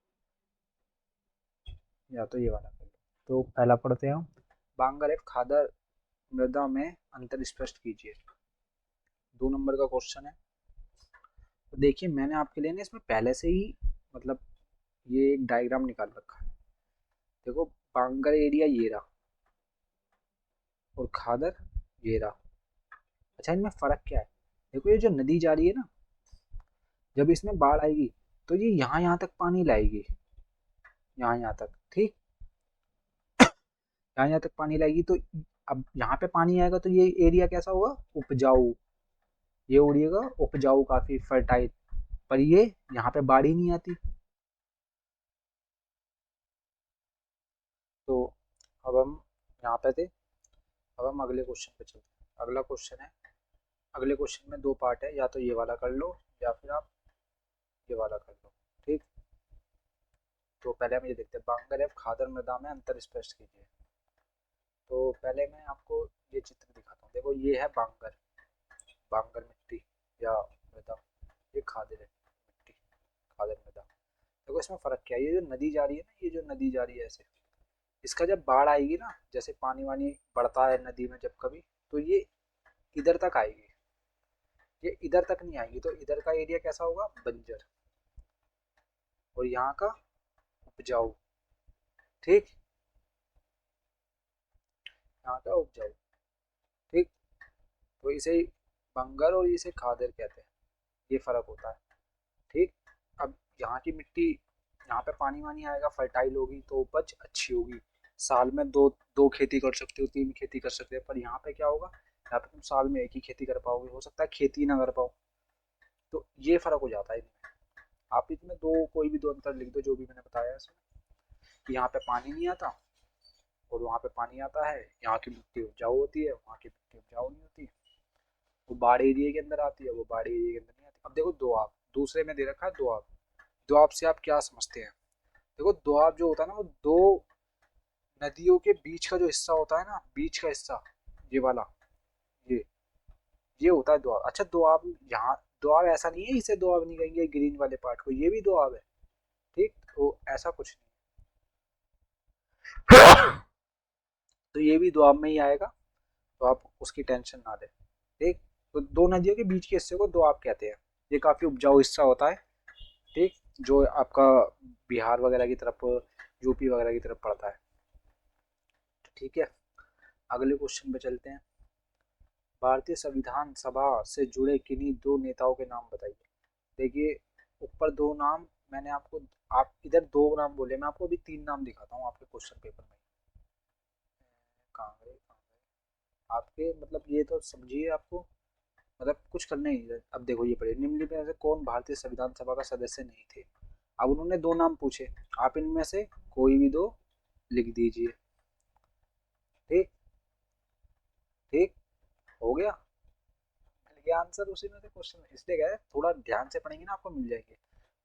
या तो ये वाला कर लो। तो पहला पढ़ते हैं हम, बांगर एफ खादर मृदा में अंतर स्पष्ट कीजिए। 2 नंबर का क्वेश्चन है। तो देखिए मैंने आपके लिए ना इसमें पहले से ही, मतलब ये एक डायग्राम निकाल रखा है। देखो बांगर एरिया ये रहा और खादर ये रहा। अच्छा, इनमें फर्क क्या है? देखो ये जो नदी जा रही है ना, जब इसमें बाढ़ आएगी तो ये यहाँ यहाँ तक पानी लाएगी, यहाँ यहाँ तक। ठीक, यहाँ यहाँ तक पानी लाएगी, तो अब यहाँ पे पानी आएगा तो ये एरिया कैसा होगा, उपजाऊ। ये उड़िएगा उपजाऊ, काफी फर्टाइल। पर ये यहाँ पे बाढ़ ही नहीं आती। तो अब हम यहाँ पे थे, अब हम अगले क्वेश्चन पे चलते हैं। अगला क्वेश्चन है, अगले क्वेश्चन में 2 पार्ट है, या तो ये वाला कर लो या फिर आप ये वाला कर लो। ठीक, तो पहले हम ये देखते हैं, बांगर एवं खादर मृदा में अंतर स्पष्ट कीजिए। तो पहले मैं आपको ये चित्र दिखाता हूँ। देखो ये है बांगर, बांगर मिट्टी या मृदा, ये खादर है मिट्टी, खादर मृदा। देखो इसमें फर्क क्या है, ये जो नदी जा रही है ना, ये जो नदी जा रही है ऐसे, इसका जब बाढ़ आएगी ना, जैसे पानी वानी बढ़ता है नदी में जब कभी, तो ये इधर तक आएगी, ये इधर तक नहीं आएगी, तो इधर का एरिया कैसा होगा, बंजर, और यहाँ का उपजाऊ। ठीक, यहाँ का उपजाऊ। ठीक, तो इसे बंगर और इसे खादर कहते हैं, ये फर्क होता है। ठीक, अब यहाँ की मिट्टी, यहाँ पे पानी वानी आएगा, फर्टाइल होगी तो उपज अच्छी होगी, साल में दो दो खेती कर सकते हो, तीन खेती कर सकते हो। पर यहाँ पे क्या होगा, यहाँ पे तुम साल में एक ही खेती कर पाओगे, हो सकता है खेती ना कर पाओ। तो ये फर्क हो जाता है इनमें। आप इसमें दो, कोई भी दो अंतर लिख दो जो भी मैंने बताया है इसमें, कि यहाँ पे पानी नहीं आता और वहाँ पे पानी आता है, यहाँ की मिट्टी उपजाऊ होती है, वहाँ की मिट्टी उपजाऊ नहीं होती, वो बाढ़ एरिया के अंदर आती है, वो बाढ़ एरिया के अंदर नहीं आती। अब देखो दोआब, दूसरे में दे रखा है दोआब। दोआब से आप क्या समझते हैं, देखो दोआब जो होता है ना, वो दो नदियों के बीच का जो हिस्सा होता है ना, बीच का हिस्सा, ये वाला, ये ये होता है दोआब। अच्छा दोआब, यहाँ दोआब ऐसा नहीं है इसे दोआब नहीं कहेंगे ग्रीन वाले पार्ट को, ये भी दोआब है। ठीक, तो ऐसा कुछ नहीं। तो ये भी दोआब में ही आएगा, तो आप उसकी टेंशन ना लें। ठीक, तो दो नदियों के बीच के हिस्से को दोआब कहते हैं, ये काफी उपजाऊ हिस्सा होता है। ठीक, जो आपका बिहार वगैरह की तरफ, यूपी वगैरह की तरफ पड़ता है। ठीक है, अगले क्वेश्चन पे चलते हैं। भारतीय संविधान सभा से जुड़े किन्हीं दो नेताओं के नाम बताइए। देखिए, ऊपर दो नाम मैंने आपको, आप इधर दो नाम बोले, मैं आपको अभी तीन नाम दिखाता हूँ आपके क्वेश्चन पेपर में। कहाँ गए, कहाँ गए आपके, मतलब ये तो समझिए आपको, मतलब कुछ करना ही है। अब देखो ये पढ़िए, निम्नलिखित में से कौन भारतीय संविधान सभा का सदस्य नहीं थे। अब उन्होंने दो नाम पूछे, आप इनमें से कोई भी दो लिख दीजिए। ठीक, ठीक, हो गया, मिल गया आंसर उसी में से क्वेश्चन, इसलिए गए थोड़ा ध्यान से पढ़ेंगे ना आपको मिल जाएंगे।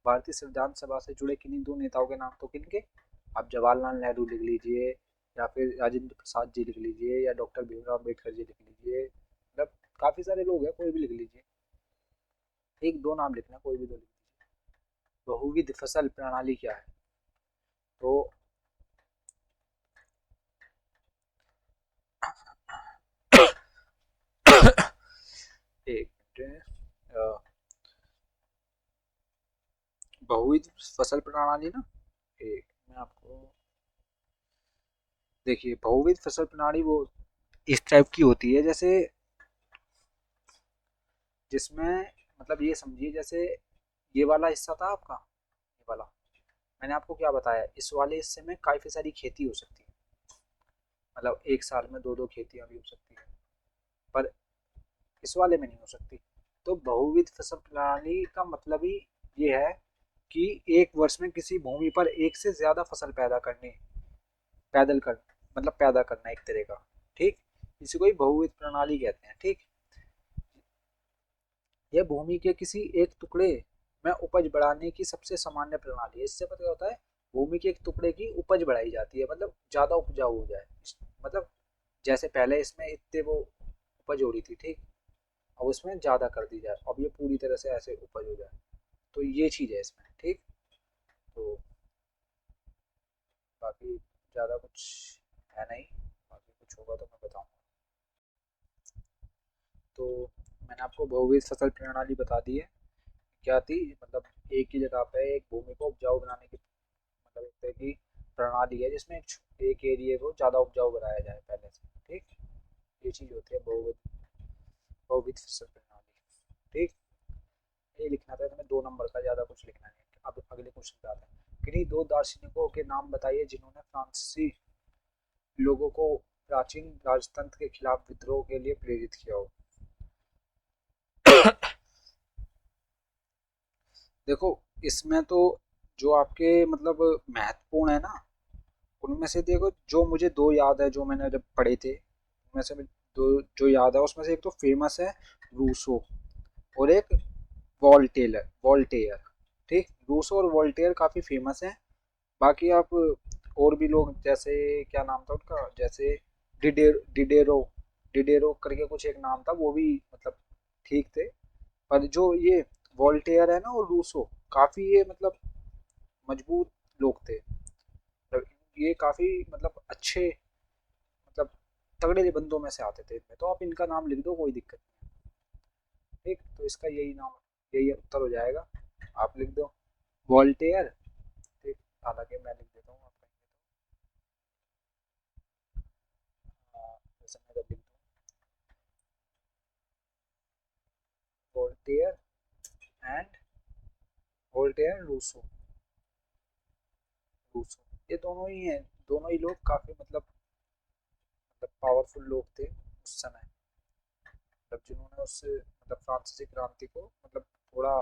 भारतीय संविधान सभा से जुड़े किन्हीं दो नेताओं के नाम, तो किनके, आप जवाहरलाल नेहरू लिख लीजिए, या फिर राजेंद्र प्रसाद जी लिख लीजिए, या डॉक्टर भीमराव अम्बेडकर जी लिख लीजिए, मतलब काफी सारे लोग हैं, कोई भी लिख लीजिए। एक दो नाम लिखना, कोई भी दो लिख दीजिए। बहुविध फसल प्रणाली क्या है, तो एक मिनट, बहुविध फसल प्रणाली ना, एक मैं आपको, देखिए बहुविध फसल प्रणाली वो इस टाइप की होती है, जैसे जिसमें, मतलब ये समझिए जैसे ये वाला हिस्सा था आपका, ये वाला, मैंने आपको क्या बताया, इस वाले हिस्से में काफी सारी खेती हो सकती है, मतलब एक साल में दो दो खेतियां भी हो सकती है, पर इस वाले में नहीं हो सकती। तो बहुविध फसल प्रणाली का मतलब ही ये है कि एक वर्ष में किसी भूमि पर एक से ज्यादा फसल पैदा करने, पैदल कर, मतलब पैदा करना एक तरह का। ठीक, इसी को ही बहुविध प्रणाली कहते हैं। ठीक, यह भूमि के किसी एक टुकड़े में उपज बढ़ाने की सबसे सामान्य प्रणाली है। इससे पता होता है भूमि के एक टुकड़े की उपज बढ़ाई जाती है, मतलब ज्यादा उपजाऊ हो जाए, मतलब जैसे पहले इसमें इतने वो उपज हो रही थी, ठीक, अब उसमें ज्यादा कर दी जाए, अब ये पूरी तरह से ऐसे उपज हो जाए, तो ये चीज है इसमें। ठीक, तो बाकी ज्यादा कुछ है नहीं, बाकी कुछ होगा तो मैं बताऊंगा। तो मैंने आपको बहुविध फसल प्रणाली बता दी है, क्या थी, मतलब एक ही जगह पे एक भूमि को उपजाऊ बनाने की, मतलब एक तरह की प्रणाली है जिसमें एक एरिया को ज्यादा उपजाऊ बनाया जाए पहले से। ठीक, ये चीज होती है बहुविध, बहुविध फसल प्रणाली। ठीक, ये लिखना था तुम्हें, दो नंबर का, ज्यादा कुछ लिखना नहीं। अब अगले क्वेश्चन पे आते हैं, किन्हीं दो दार्शनिकों के नाम बताइए जिन्होंने फ्रांसीसी लोगों को प्राचीन राजतंत्र के खिलाफ विद्रोह के लिए प्रेरित किया हो। देखो, इसमें तो जो आपके मतलब महत्वपूर्ण है ना, उनमें से देखो जो मुझे दो याद है, जो मैंने जब पढ़े थे उनमें से दो जो याद है, उसमें से एक तो फेमस है रूसो, और एक वॉल्टेयर, वॉल्टेयर। ठीक, रूसो और वॉल्टेयर काफी फेमस है। बाकी आप और भी लोग, जैसे क्या नाम था उनका, जैसे डिडेरो, डिडेरो करके कुछ एक नाम था, वो भी मतलब ठीक थे। पर जो ये वॉल्टेयर है ना और रूसो, काफी ये मतलब मजबूत लोग थे, मतलब ये काफी मतलब अच्छे, मतलब तगड़े बंदों में से आते थे इनमें, तो आप इनका नाम लिख दो, कोई दिक्कत नहीं है। ठीक, तो इसका यही नाम, यही उत्तर हो जाएगा। आप लिख दो वोल्टेयर। ठीक, हालांकि मैं लिख देता हूँ, आप कहेंगे तो जैसे मैं जब लिख दूँ Voltaire and Voltaire Rousseau, Rousseau, ये दोनों ही हैं। दोनों ही लोग काफी मतलब पावरफुल लोग थे उस समय, मतलब जिन्होंने उस मतलब फ्रांसीसी क्रांति को मतलब थोड़ा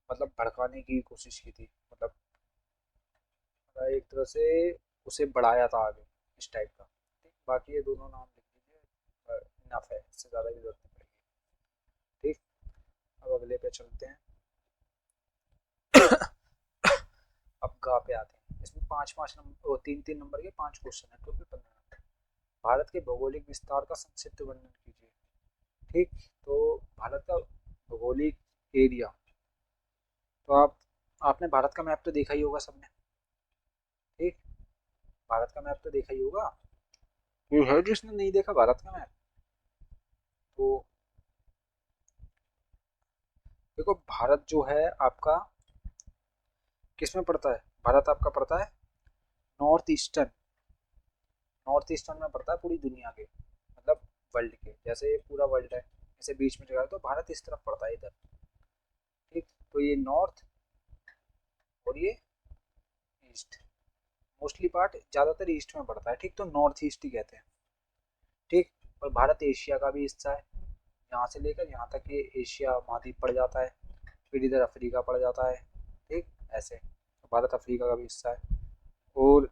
मतलब भड़काने की कोशिश की थी, मतलब एक तरह से उसे बढ़ाया था आगे, इस टाइप का। ठीक, बाकी ये दोनों नाम लिख लीजिए, इनफ है, इससे ज़्यादा की जरूरत नहीं पड़ेगी। ठीक, अब अगले पे चलते हैं। अब गा पे आते हैं। इसमें पाँच पाँच नंबर, तीन तीन नंबर के पांच क्वेश्चन है, टोटल 15 नंबर। भारत के भौगोलिक विस्तार का संक्षिप्त वर्णन कीजिए। ठीक, तो भारत का भौगोलिक एरिया, तो आपने भारत का मैप तो देखा ही होगा सबने। ठीक, भारत का मैप तो देखा ही होगा, कोई है जिसने नहीं देखा भारत का मैप? तो देखो, भारत जो है आपका किस में पड़ता है? भारत आपका पड़ता है नॉर्थ ईस्टर्न, नॉर्थ ईस्टर्न में पड़ता है पूरी दुनिया के, मतलब वर्ल्ड के, जैसे ये पूरा वर्ल्ड है इसे बीच में जगह है, तो भारत इस तरफ पड़ता है इधर। ठीक, तो ये नॉर्थ और ये ईस्ट, मोस्टली पार्ट ज्यादातर ईस्ट में पड़ता है। ठीक, तो नॉर्थ ईस्ट ही कहते हैं। ठीक, और भारत एशिया का भी हिस्सा है, यहाँ से लेकर यहाँ तक ये एशिया महाद्वीप पड़ जाता है, फिर इधर अफ्रीका पड़ जाता है। ठीक, ऐसे तो भारत अफ्रीका का भी हिस्सा है। और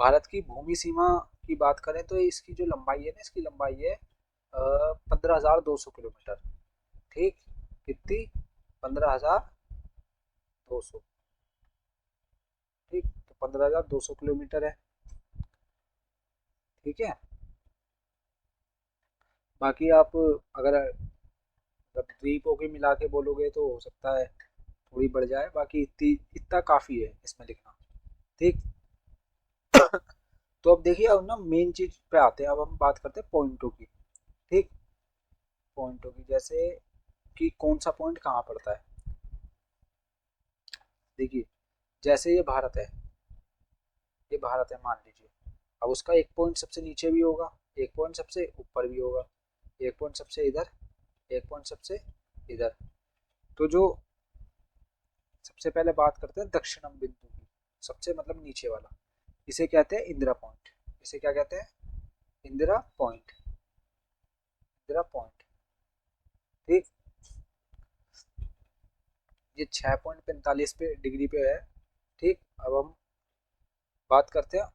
भारत की भूमि सीमा की बात करें तो इसकी जो लंबाई है ना, इसकी लंबाई है 15,200 किलोमीटर। ठीक, कितनी? 15,200। ठीक, तो 15,200 किलोमीटर है। ठीक है, बाकी आप अगर मतलब द्वीपों के मिला के बोलोगे तो हो सकता है थोड़ी बढ़ जाए, बाकी इतनी, इतना काफी है इसमें लिखना। ठीक, तो अब देखिए, अब ना मेन चीज पे आते हैं, अब हम बात करते हैं पॉइंटों की। ठीक, पॉइंटों की, जैसे कि कौन सा पॉइंट कहाँ पड़ता है। देखिए, जैसे ये भारत है, ये भारत है मान लीजिए, अब उसका एक पॉइंट सबसे नीचे भी होगा, एक पॉइंट सबसे ऊपर भी होगा, एक पॉइंट सबसे इधर, एक पॉइंट सबसे इधर। तो जो सबसे पहले बात करते हैं दक्षिणम बिंदु की, सबसे मतलब नीचे वाला, इसे कहते हैं इंदिरा पॉइंट। इसे क्या कहते हैं? Indira point, Indira point. ठीक, ये 6.45 पे डिग्री पे है। ठीक, अब हम बात करते हैं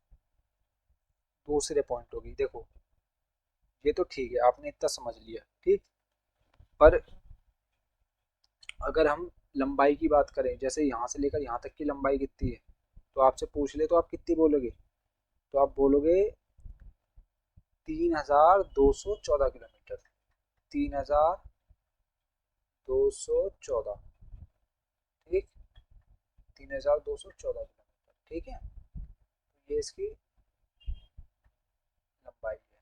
दूसरे पॉइंटों की। देखो, ये तो ठीक है, आपने इतना समझ लिया। ठीक, पर अगर हम लंबाई की बात करें, जैसे यहाँ से लेकर यहाँ तक की लंबाई कितनी है, तो आपसे पूछ ले तो आप कितनी बोलोगे? तो आप बोलोगे 3,214 किलोमीटर। 3,214। ठीक, 3,214 किलोमीटर। ठीक है, ये इसकी लंबाई है।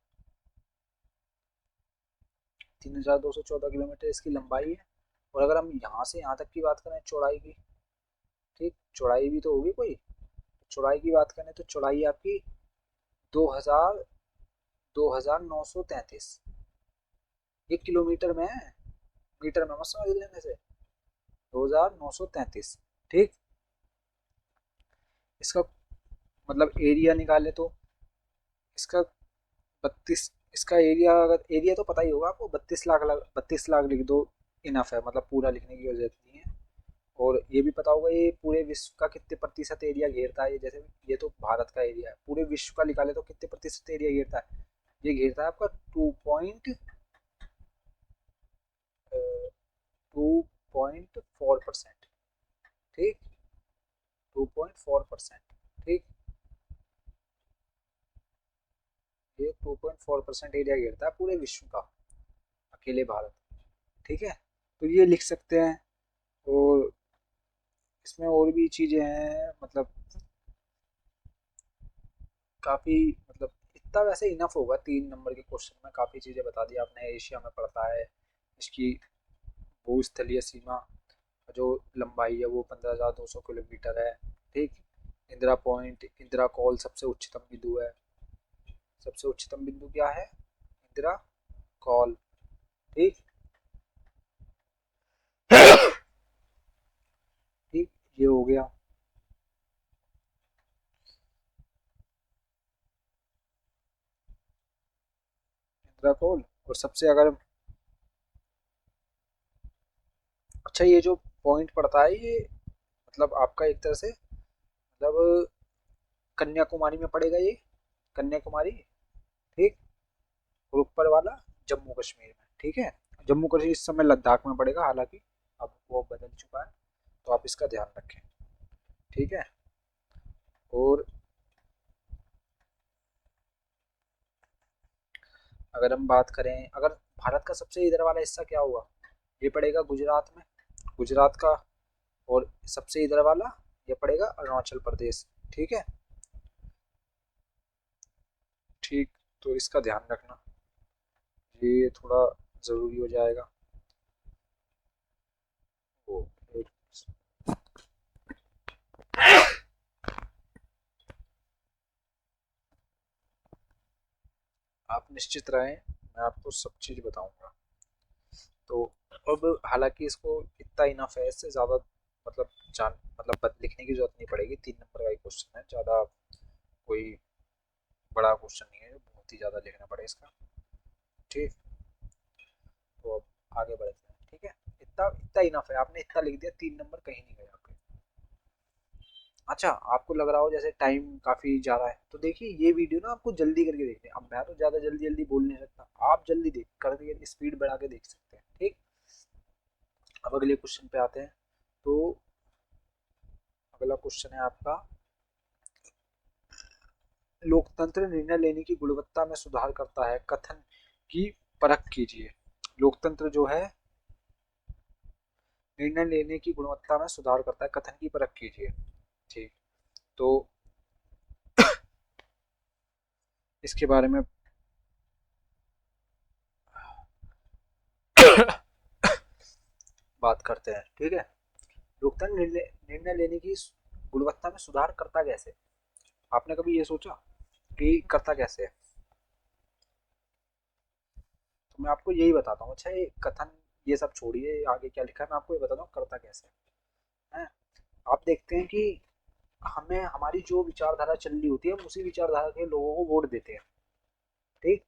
3,214 किलोमीटर इसकी लंबाई है। और अगर हम यहाँ से यहाँ तक की बात करें चौड़ाई की, ठीक, चौड़ाई भी तो होगी कोई, चौड़ाई की बात करें तो चौड़ाई आपकी 2,000, 2,933। ये किलोमीटर में है, मीटर में मत समझ लेने से। 2,933। ठीक, इसका मतलब एरिया निकाले तो इसका 32, इसका एरिया, अगर एरिया तो पता ही होगा आपको, 32 लाख, 32 लाख लिख दो, इनफ है, मतलब पूरा लिखने की जरूरत नहीं है। और ये भी पता होगा ये पूरे विश्व का कितने प्रतिशत एरिया घेरता है। ये जैसे ये तो भारत का एरिया है, पूरे विश्व का निकाले तो कितने प्रतिशत एरिया घेरता है? ये घेरता है आपका 2.4%। ठीक, 2.4%। ठीक, ये 2.4% एरिया घेरता है पूरे विश्व का, अकेले भारत। ठीक है, तो ये लिख सकते हैं। और इसमें और भी चीजें हैं, मतलब काफ़ी मतलब इतना वैसे इनफ होगा, 3 नंबर के क्वेश्चन में काफ़ी चीज़ें बता दी आपने। एशिया में पड़ता है, इसकी भूस्थलीय सीमा जो लंबाई है वो 15,200 किलोमीटर है। ठीक। इंदिरा पॉइंट, इंदिरा कॉल सबसे उच्चतम बिंदु है। सबसे उच्चतम बिंदु क्या है? इंदिरा कॉल। ठीक। ठीक, ये हो गया इंदिरा कॉल। और सबसे अगर अच्छा, ये जो पॉइंट पड़ता है ये मतलब आपका एक तरह से मतलब कन्याकुमारी में पड़ेगा ये, कन्याकुमारी। ठीक। और ऊपर वाला जम्मू कश्मीर में। ठीक है। जम्मू कश्मीर इस समय लद्दाख में पड़ेगा, हालांकि अब वो बदल चुका है, तो आप इसका ध्यान रखें। ठीक है। और अगर हम बात करें, अगर भारत का सबसे इधर वाला हिस्सा क्या हुआ, ये पड़ेगा गुजरात में, गुजरात का। और सबसे इधर वाला ये पड़ेगा अरुणाचल प्रदेश। ठीक है। ठीक। तो इसका ध्यान रखना, ये थोड़ा ज़रूरी हो जाएगा। वो आप निश्चित रहें, मैं आपको सब चीज़ बताऊंगा। तो अब हालांकि इसको इतना इनफ है, इससे ज़्यादा मतलब जान मतलब लिखने की जरूरत नहीं पड़ेगी। 3 नंबर का ही क्वेश्चन है, ज़्यादा कोई बड़ा क्वेश्चन नहीं है जो बहुत ही ज़्यादा लिखना पड़े इसका। ठीक। तो अब आगे बढ़ते हैं। ठीक है। इतना इतना इनफ है, आपने इतना लिख दिया, 3 नंबर कहीं नहीं गए आपके। अच्छा, आपको लग रहा हो जैसे टाइम काफ़ी ज़्यादा है, तो देखिए ये वीडियो ना आपको जल्दी करके देखते हैं। अब मैं तो ज़्यादा जल्दी जल्दी बोल नहीं सकता, आप जल्दी देख करके स्पीड बढ़ा के देख सकते हैं। ठीक। अब अगले क्वेश्चन पे आते हैं। तो अगला क्वेश्चन है आपका, लोकतंत्र निर्णय लेने की गुणवत्ता में सुधार करता है, कथन की परख कीजिए। लोकतंत्र जो है निर्णय लेने की गुणवत्ता में सुधार करता है, कथन की परख कीजिए। ठीक। तो इसके बारे में बात करते हैं। ठीक है। लोकतंत्र निर्णय निर्णय लेने की गुणवत्ता में सुधार करता कैसे? आपने कभी ये सोचा कि करता कैसे है? तो मैं आपको यही बताता हूँ। अच्छा, ये कथन ये सब छोड़िए, आगे क्या लिखा है मैं आपको ये बताता हूँ करता कैसे है। आप देखते हैं कि हमें हमारी जो विचारधारा चल रही होती है, हम उसी विचारधारा के लोगों को वोट देते हैं। ठीक।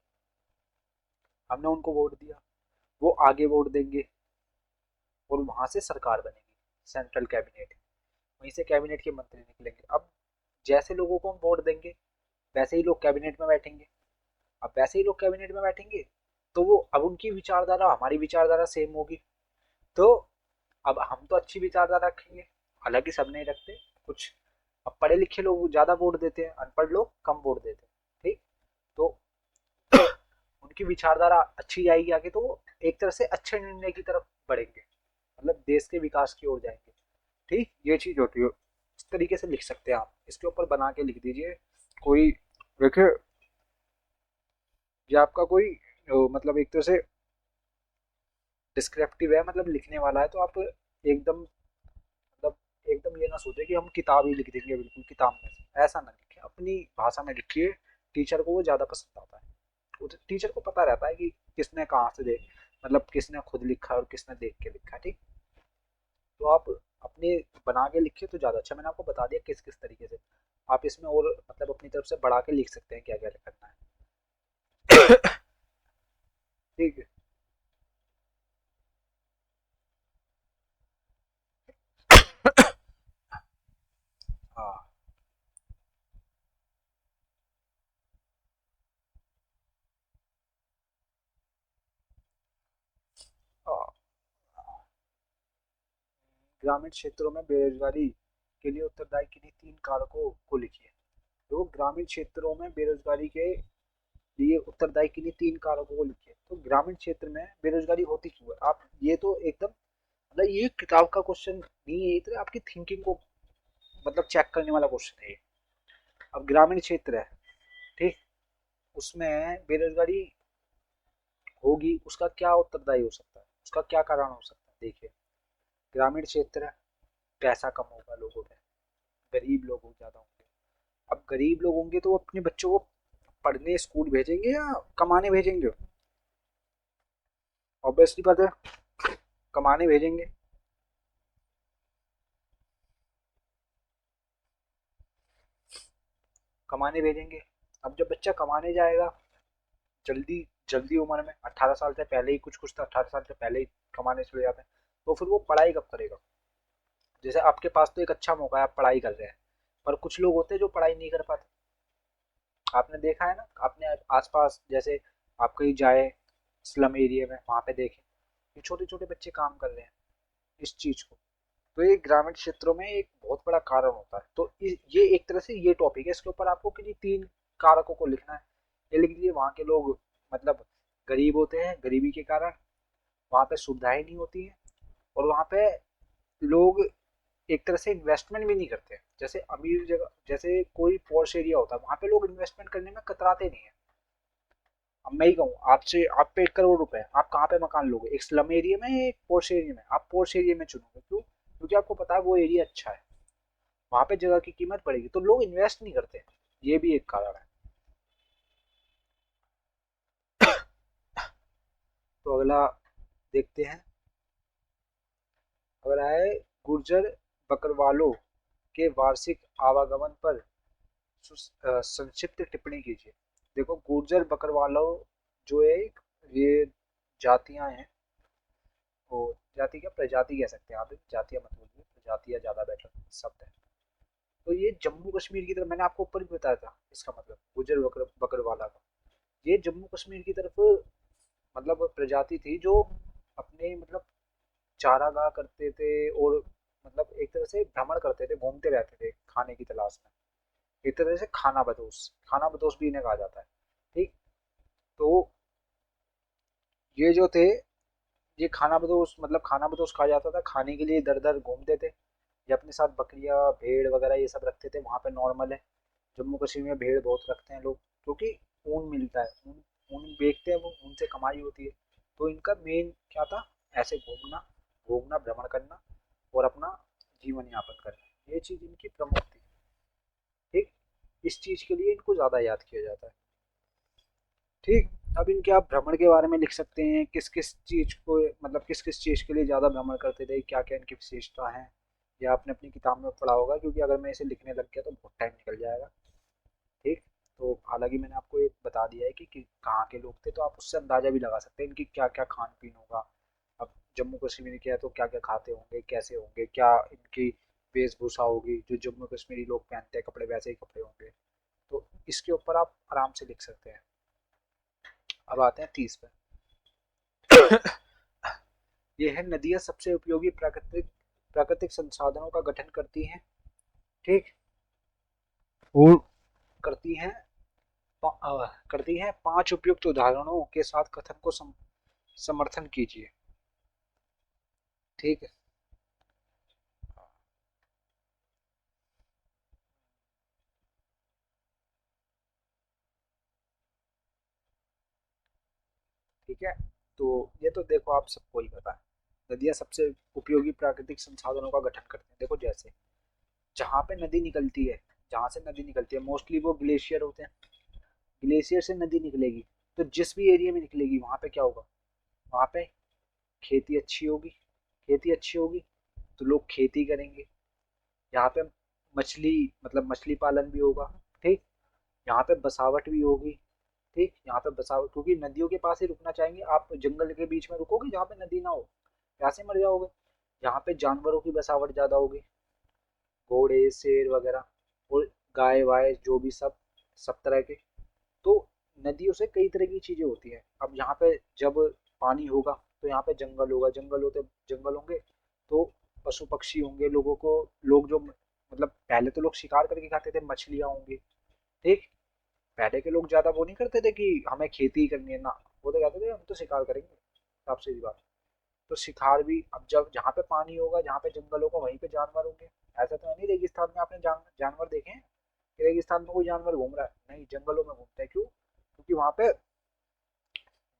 हमने उनको वोट दिया, वो आगे वोट देंगे, और वहां से सरकार बनेगी, सेंट्रल कैबिनेट। वहीं से कैबिनेट के मंत्री निकलेंगे। अब जैसे लोगों को हम वोट देंगे, वैसे ही लोग कैबिनेट में बैठेंगे। अब वैसे ही लोग कैबिनेट में बैठेंगे, तो वो अब उनकी विचारधारा हमारी विचारधारा सेम होगी। तो अब हम तो अच्छी विचारधारा रखेंगे, हालांकि सब नहीं रखते। कुछ अब पढ़े लिखे लोग ज्यादा वोट देते हैं, अनपढ़ लोग कम वोट देते हैं। ठीक। तो उनकी विचारधारा अच्छी जाएगी आगे, तो वो एक तरह से अच्छे निर्णय की तरफ बढ़ेंगे, मतलब देश के विकास की ओर जाएंगे। ठीक, ये चीज होती है। इस तरीके से लिख सकते हैं आप, इसके ऊपर बना के लिख दीजिए कोई। देखिए, ये आपका कोई मतलब एक तरह से डिस्क्रिप्टिव है, मतलब लिखने वाला है, तो आप एकदम मतलब एकदम ये ना सोचे कि हम किताब ही लिख देंगे, बिल्कुल किताब में से ऐसा ना लिखिए, अपनी भाषा में लिखिए। टीचर को वो ज़्यादा पसंद आता है। टीचर को पता रहता है कि किसने कहाँ से देख मतलब किसने खुद लिखा है और किसने देख के लिखा है। ठीक। तो आप अपने बना के लिखिए तो ज़्यादा अच्छा। मैंने आपको बता दिया किस किस तरीके से आप इसमें और मतलब अपनी तरफ से बढ़ा के लिख सकते हैं क्या क्या करना है। ठीक है। हाँ। हाँ। ग्रामीण क्षेत्रों में बेरोजगारी के लिए उत्तरदायी किन्हीं 3 कारकों को लिखिए। तो ग्रामीण क्षेत्रों में बेरोजगारी के लिए उत्तरदायी किन्हीं 3 कारकों को लिखिए। तो ग्रामीण क्षेत्र में बेरोजगारी होती क्यों है? आप ये तो एकदम मतलब ये किताब का क्वेश्चन नहीं है, ये तो आपकी थिंकिंग को मतलब चेक करने वाला क्वेश्चन है ये। अब ग्रामीण क्षेत्र है, उसमें बेरोजगारी होगी, उसका क्या उत्तरदायी हो सकता है, उसका क्या कारण हो सकता है? देखिए, ग्रामीण क्षेत्र है, पैसा कम होगा लोगों में, गरीब लोग ज़्यादा होंगे। अब गरीब लोग होंगे तो वो अपने बच्चों को पढ़ने स्कूल भेजेंगे या कमाने भेजेंगे? ऑब्वियसली बात है, कमाने भेजेंगे। कमाने भेजेंगे। अब जब बच्चा कमाने जाएगा, जल्दी जल्दी उम्र में 18 साल से पहले ही, कुछ कुछ तो 18 साल से पहले ही कमाने चले जाते हैं, तो फिर वो पढ़ाई कब करेगा? जैसे आपके पास तो एक अच्छा मौका है, आप पढ़ाई कर रहे हैं, पर कुछ लोग होते हैं जो पढ़ाई नहीं कर पाते। आपने देखा है ना, आपने आसपास जैसे आप कहीं जाए स्लम एरिया में, वहां पे देखें ये छोटे छोटे बच्चे काम कर रहे हैं इस चीज को। तो ये ग्रामीण क्षेत्रों में एक बहुत बड़ा कारण होता है। तो ये एक तरह से ये टॉपिक है, इसके ऊपर आपको किन्हीं 3 कारकों को लिखना है। ये लिख लीजिए, वहाँ के लोग मतलब गरीब होते हैं, गरीबी के कारण वहाँ पे सुविधाएं नहीं होती हैं, और वहाँ पे लोग एक तरह से इन्वेस्टमेंट भी नहीं करते। जैसे अमीर जगह, जैसे कोई पॉश एरिया होता है, वहाँ पे लोग इन्वेस्टमेंट करने में कतराते नहीं है। अब मैं ही कहूँ आपसे, आप पे 1 करोड़ रुपए है, आप कहाँ पे मकान लोगे? एक स्लम एरिया में या एक पोर्श एरिया में? आप पोर्श एरिया में चुनोगे, क्यों? क्योंकि आपको पता है वो एरिया अच्छा है, वहां पे जगह की कीमत बढ़ेगी, तो लोग इन्वेस्ट नहीं करते। ये भी एक कारण है। तो अगला देखते हैं। अगला है, गुर्जर बकरवालों के वार्षिक आवागमन पर संक्षिप्त टिप्पणी कीजिए। देखो, गुर्जर बकरवालों जो है, ये जातियां हैं, वो जाति क्या प्रजाति कह सकते हैं आप, जातियां मत बोलिए, प्रजातियां ज्यादा बेटर शब्द है। तो ये जम्मू कश्मीर की तरफ, मैंने आपको ऊपर भी बताया था इसका मतलब, गुर्जर बकरवाला का, ये जम्मू कश्मीर की तरफ मतलब प्रजाति थी जो अपने मतलब चारागाह करते थे, और मतलब एक तरह से भ्रमण करते थे, घूमते रहते थे खाने की तलाश में। एक तरह से खाना बदोश भी इन्हें कहा जाता है। ठीक। तो ये जो थे, ये खाना बदोश, मतलब खाना बदोश कहा जाता था, खाने के लिए इधर उधर घूमते थे। ये अपने साथ बकरियां भेड़ वगैरह ये सब रखते थे, वहाँ पे नॉर्मल है। जम्मू कश्मीर में भेड़ बहुत रखते हैं लोग, क्योंकि ऊन मिलता है, ऊन ऊन बेचते हैं, वो ऊन से कमाई होती है। तो इनका मेन क्या था? ऐसे घूमना, घूमना, भ्रमण करना, और अपना जीवन यापन करना, ये चीज इनकी प्रमुख थी। ठीक। इस चीज के लिए इनको ज्यादा याद किया जाता है। ठीक। अब इनके आप भ्रमण के बारे में लिख सकते हैं, किस किस चीज को, मतलब किस किस चीज के लिए ज्यादा भ्रमण करते थे, क्या क्या इनकी विशेषता है। ये आपने अपनी किताब में पढ़ा होगा, क्योंकि अगर मैं इसे लिखने लग गया तो बहुत टाइम निकल जाएगा। ठीक। तो हालांकि मैंने आपको एक बता दिया है कि कहाँ के लोग थे, तो आप उससे अंदाजा भी लगा सकते हैं इनकी क्या क्या खान पीन होगा। अब जम्मू कश्मीर के है तो क्या क्या खाते होंगे, कैसे होंगे, क्या इनकी वेशभूषा होगी, जो जम्मू कश्मीरी लोग पहनते हैं कपड़े वैसे ही कपड़े होंगे। तो इसके ऊपर आप आराम से लिख सकते हैं। अब आते हैं 30 पे। ये है, नदियां सबसे उपयोगी प्राकृतिक प्राकृतिक संसाधनों का गठन करती हैं। ठीक। और करती हैं, करती हैं, 5 उपयुक्त उदाहरणों के साथ कथन को समर्थन कीजिए। ठीक है। ठीक है। तो ये तो देखो आप सबको ही पता है, नदियां सबसे उपयोगी प्राकृतिक संसाधनों का गठन करती हैं। देखो, जैसे जहाँ पे नदी निकलती है, जहाँ से नदी निकलती है मोस्टली वो ग्लेशियर होते हैं। ग्लेशियर से नदी निकलेगी, तो जिस भी एरिया में निकलेगी वहां पे क्या होगा? वहां पे खेती अच्छी होगी। खेती अच्छी होगी तो लोग खेती करेंगे। यहाँ पे मछली, मतलब मछली पालन भी होगा। ठीक। यहाँ पे बसावट भी होगी। ठीक। यहाँ पे बसावट, क्योंकि नदियों के पास ही रुकना चाहेंगे, आप जंगल के बीच में रुकोगे जहाँ पे नदी ना हो, प्यासे मर जाओगे। यहाँ पे जानवरों की बसावट ज्यादा होगी, घोड़े शेर वगैरह, और गाय वाय जो भी सब सब तरह के। तो नदियों से कई तरह की चीजें होती हैं। अब यहाँ पे जब पानी होगा तो यहाँ पे जंगल होगा, जंगल होंगे तो पशु पक्षी होंगे, लोगों को, लोग जो मतलब पहले तो लोग शिकार करके खाते थे, मछलियां होंगी। ठीक। पहले के लोग ज्यादा वो नहीं करते थे कि हमें खेती करनी है ना, वो तो कहते थे हम तो शिकार करेंगे, साफ सीधी बात। तो शिकार भी, अब जब जहाँ पे पानी होगा, जहाँ पे जंगल होगा, वहीं पे जानवर होंगे। ऐसा तो है नहीं रेगिस्तान में आपने जानवर देखे हैं कि रेगिस्तान में कोई जानवर घूम रहा है? नहीं, जंगलों में घूमते हैं। क्यों? क्योंकि वहां पे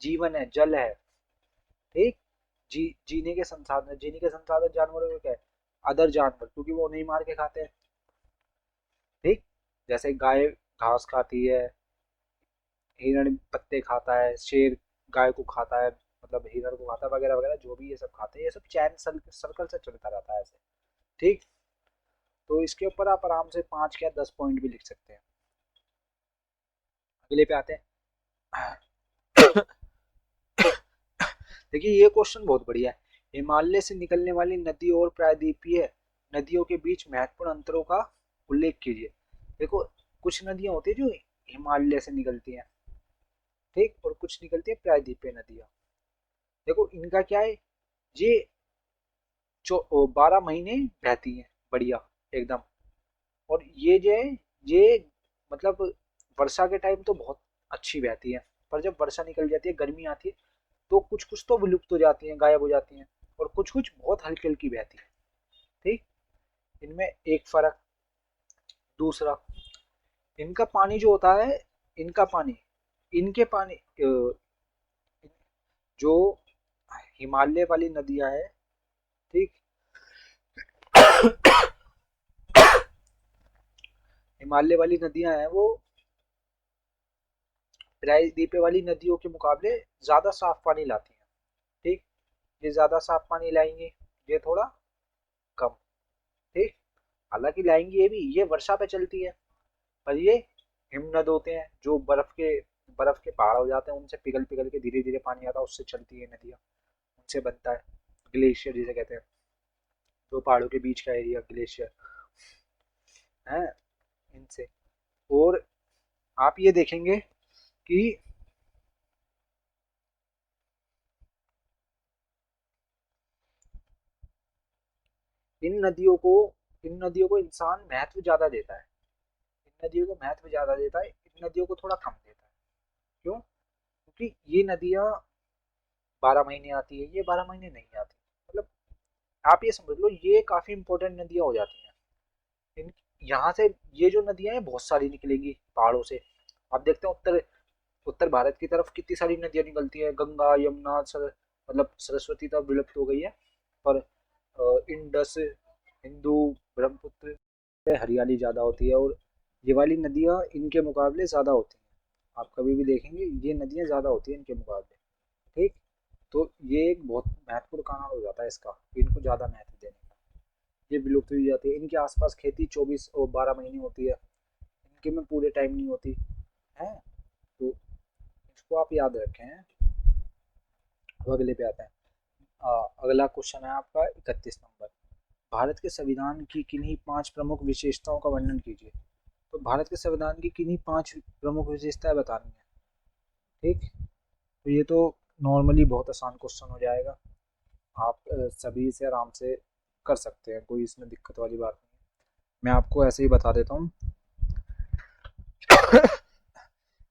जीवन है, जल है। ठीक। जीने के संसाधन जानवरों को क्या है? अदर जानवर, क्योंकि वो नहीं मार के खाते हैं। ठीक। जैसे गाय घास खाती है, हिरण पत्ते खाता है, शेर गाय को खाता है, मतलब हिरण को खाता है, वगैरह वगैरह, जो भी ये सब खाते हैं, ये सब चैन सर्कल से चलता रहता है ऐसे। ठीक। तो इसके ऊपर आप आराम से 5 या 10 पॉइंट भी लिख सकते हैं। अगले पे आते हैं। देखिए ये क्वेश्चन बहुत बढ़िया है। हिमालय से निकलने वाली नदी और प्रायद्वीपीय नदियों के बीच महत्वपूर्ण अंतरों का उल्लेख कीजिए। देखो, कुछ नदियां होती है जो हिमालय से निकलती हैं, ठीक, और कुछ निकलती है प्रायद्वीपीय नदियां। देखो इनका क्या है, ये 12 महीने बहती हैं बढ़िया एकदम। और ये जो है, ये मतलब वर्षा के टाइम तो बहुत अच्छी बहती है, पर जब वर्षा निकल जाती है, गर्मी आती है, तो कुछ कुछ तो विलुप्त हो जाती हैं, गायब हो जाती हैं, और कुछ कुछ बहुत हल्की हल्की बहती है। ठीक। इनमें एक फर्क। दूसरा, इनका पानी जो होता है, इनका पानी, इनके पानी जो हिमालय वाली नदियां हैं, ठीक, हिमालय वाली नदियां हैं वो प्रायद्वीपीय वाली नदियों के मुकाबले ज्यादा साफ पानी लाती हैं। ठीक। ये ज्यादा साफ पानी लाएंगे, ये थोड़ा कम। ठीक। हालांकि लाएंगी ये भी, ये वर्षा पे चलती है, पर ये हिमनद होते हैं जो बर्फ के पहाड़ हो जाते हैं, उनसे पिघल पिघल के धीरे धीरे पानी आता है, उससे चलती है नदियाँ, उनसे बनता है ग्लेशियर जिसे कहते हैं, जो पहाड़ों के बीच का एरिया, ग्लेशियर है, इनसे। और आप ये देखेंगे कि इन नदियों को इंसान महत्व ज्यादा देता है, इन नदियों को महत्व ज्यादा देता है, इन नदियों को थोड़ा कम देता है। क्यों? क्योंकि ये नदियां 12 महीने आती है, ये 12 महीने नहीं आती। मतलब आप ये समझ लो, ये काफी इंपॉर्टेंट नदियां हो जाती हैं। इन यहाँ से ये जो नदियां हैं बहुत सारी निकलेंगी पहाड़ों से। आप देखते हैं उत्तर उत्तर भारत की तरफ कितनी सारी नदियां निकलती है, गंगा, यमुना, मतलब सरस्वती तो अब विलुप्त हो गई है, पर इंडस, हिंदू, ब्रह्मपुत्र पे हरियाली ज्यादा होती है, और ये वाली नदियां इनके मुकाबले ज्यादा होती हैं। आप कभी भी देखेंगे ये नदियां ज्यादा होती हैं इनके मुकाबले। ठीक। तो ये एक बहुत महत्वपूर्ण कारण हो जाता है इसका, इनको ज्यादा महत्व देने का। ये विलुप्त हुई जाती है, इनके आसपास खेती 24 और 12 महीने होती है, इनके में पूरे टाइम नहीं होती है। तो इसको आप याद रखें। अब अगले पे आते हैं। अगला क्वेश्चन है आपका 31 नंबर। भारत के संविधान की किन्हीं 5 प्रमुख विशेषताओं का वर्णन कीजिए। तो भारत के संविधान की किन्हीं 5 प्रमुख विशेषताएं बतानी है। ठीक। तो ये तो नॉर्मली बहुत आसान क्वेश्चन हो जाएगा, आप सभी से आराम से कर सकते हैं, कोई इसमें दिक्कत वाली बात नहीं है। मैं आपको ऐसे ही बता देता हूँ।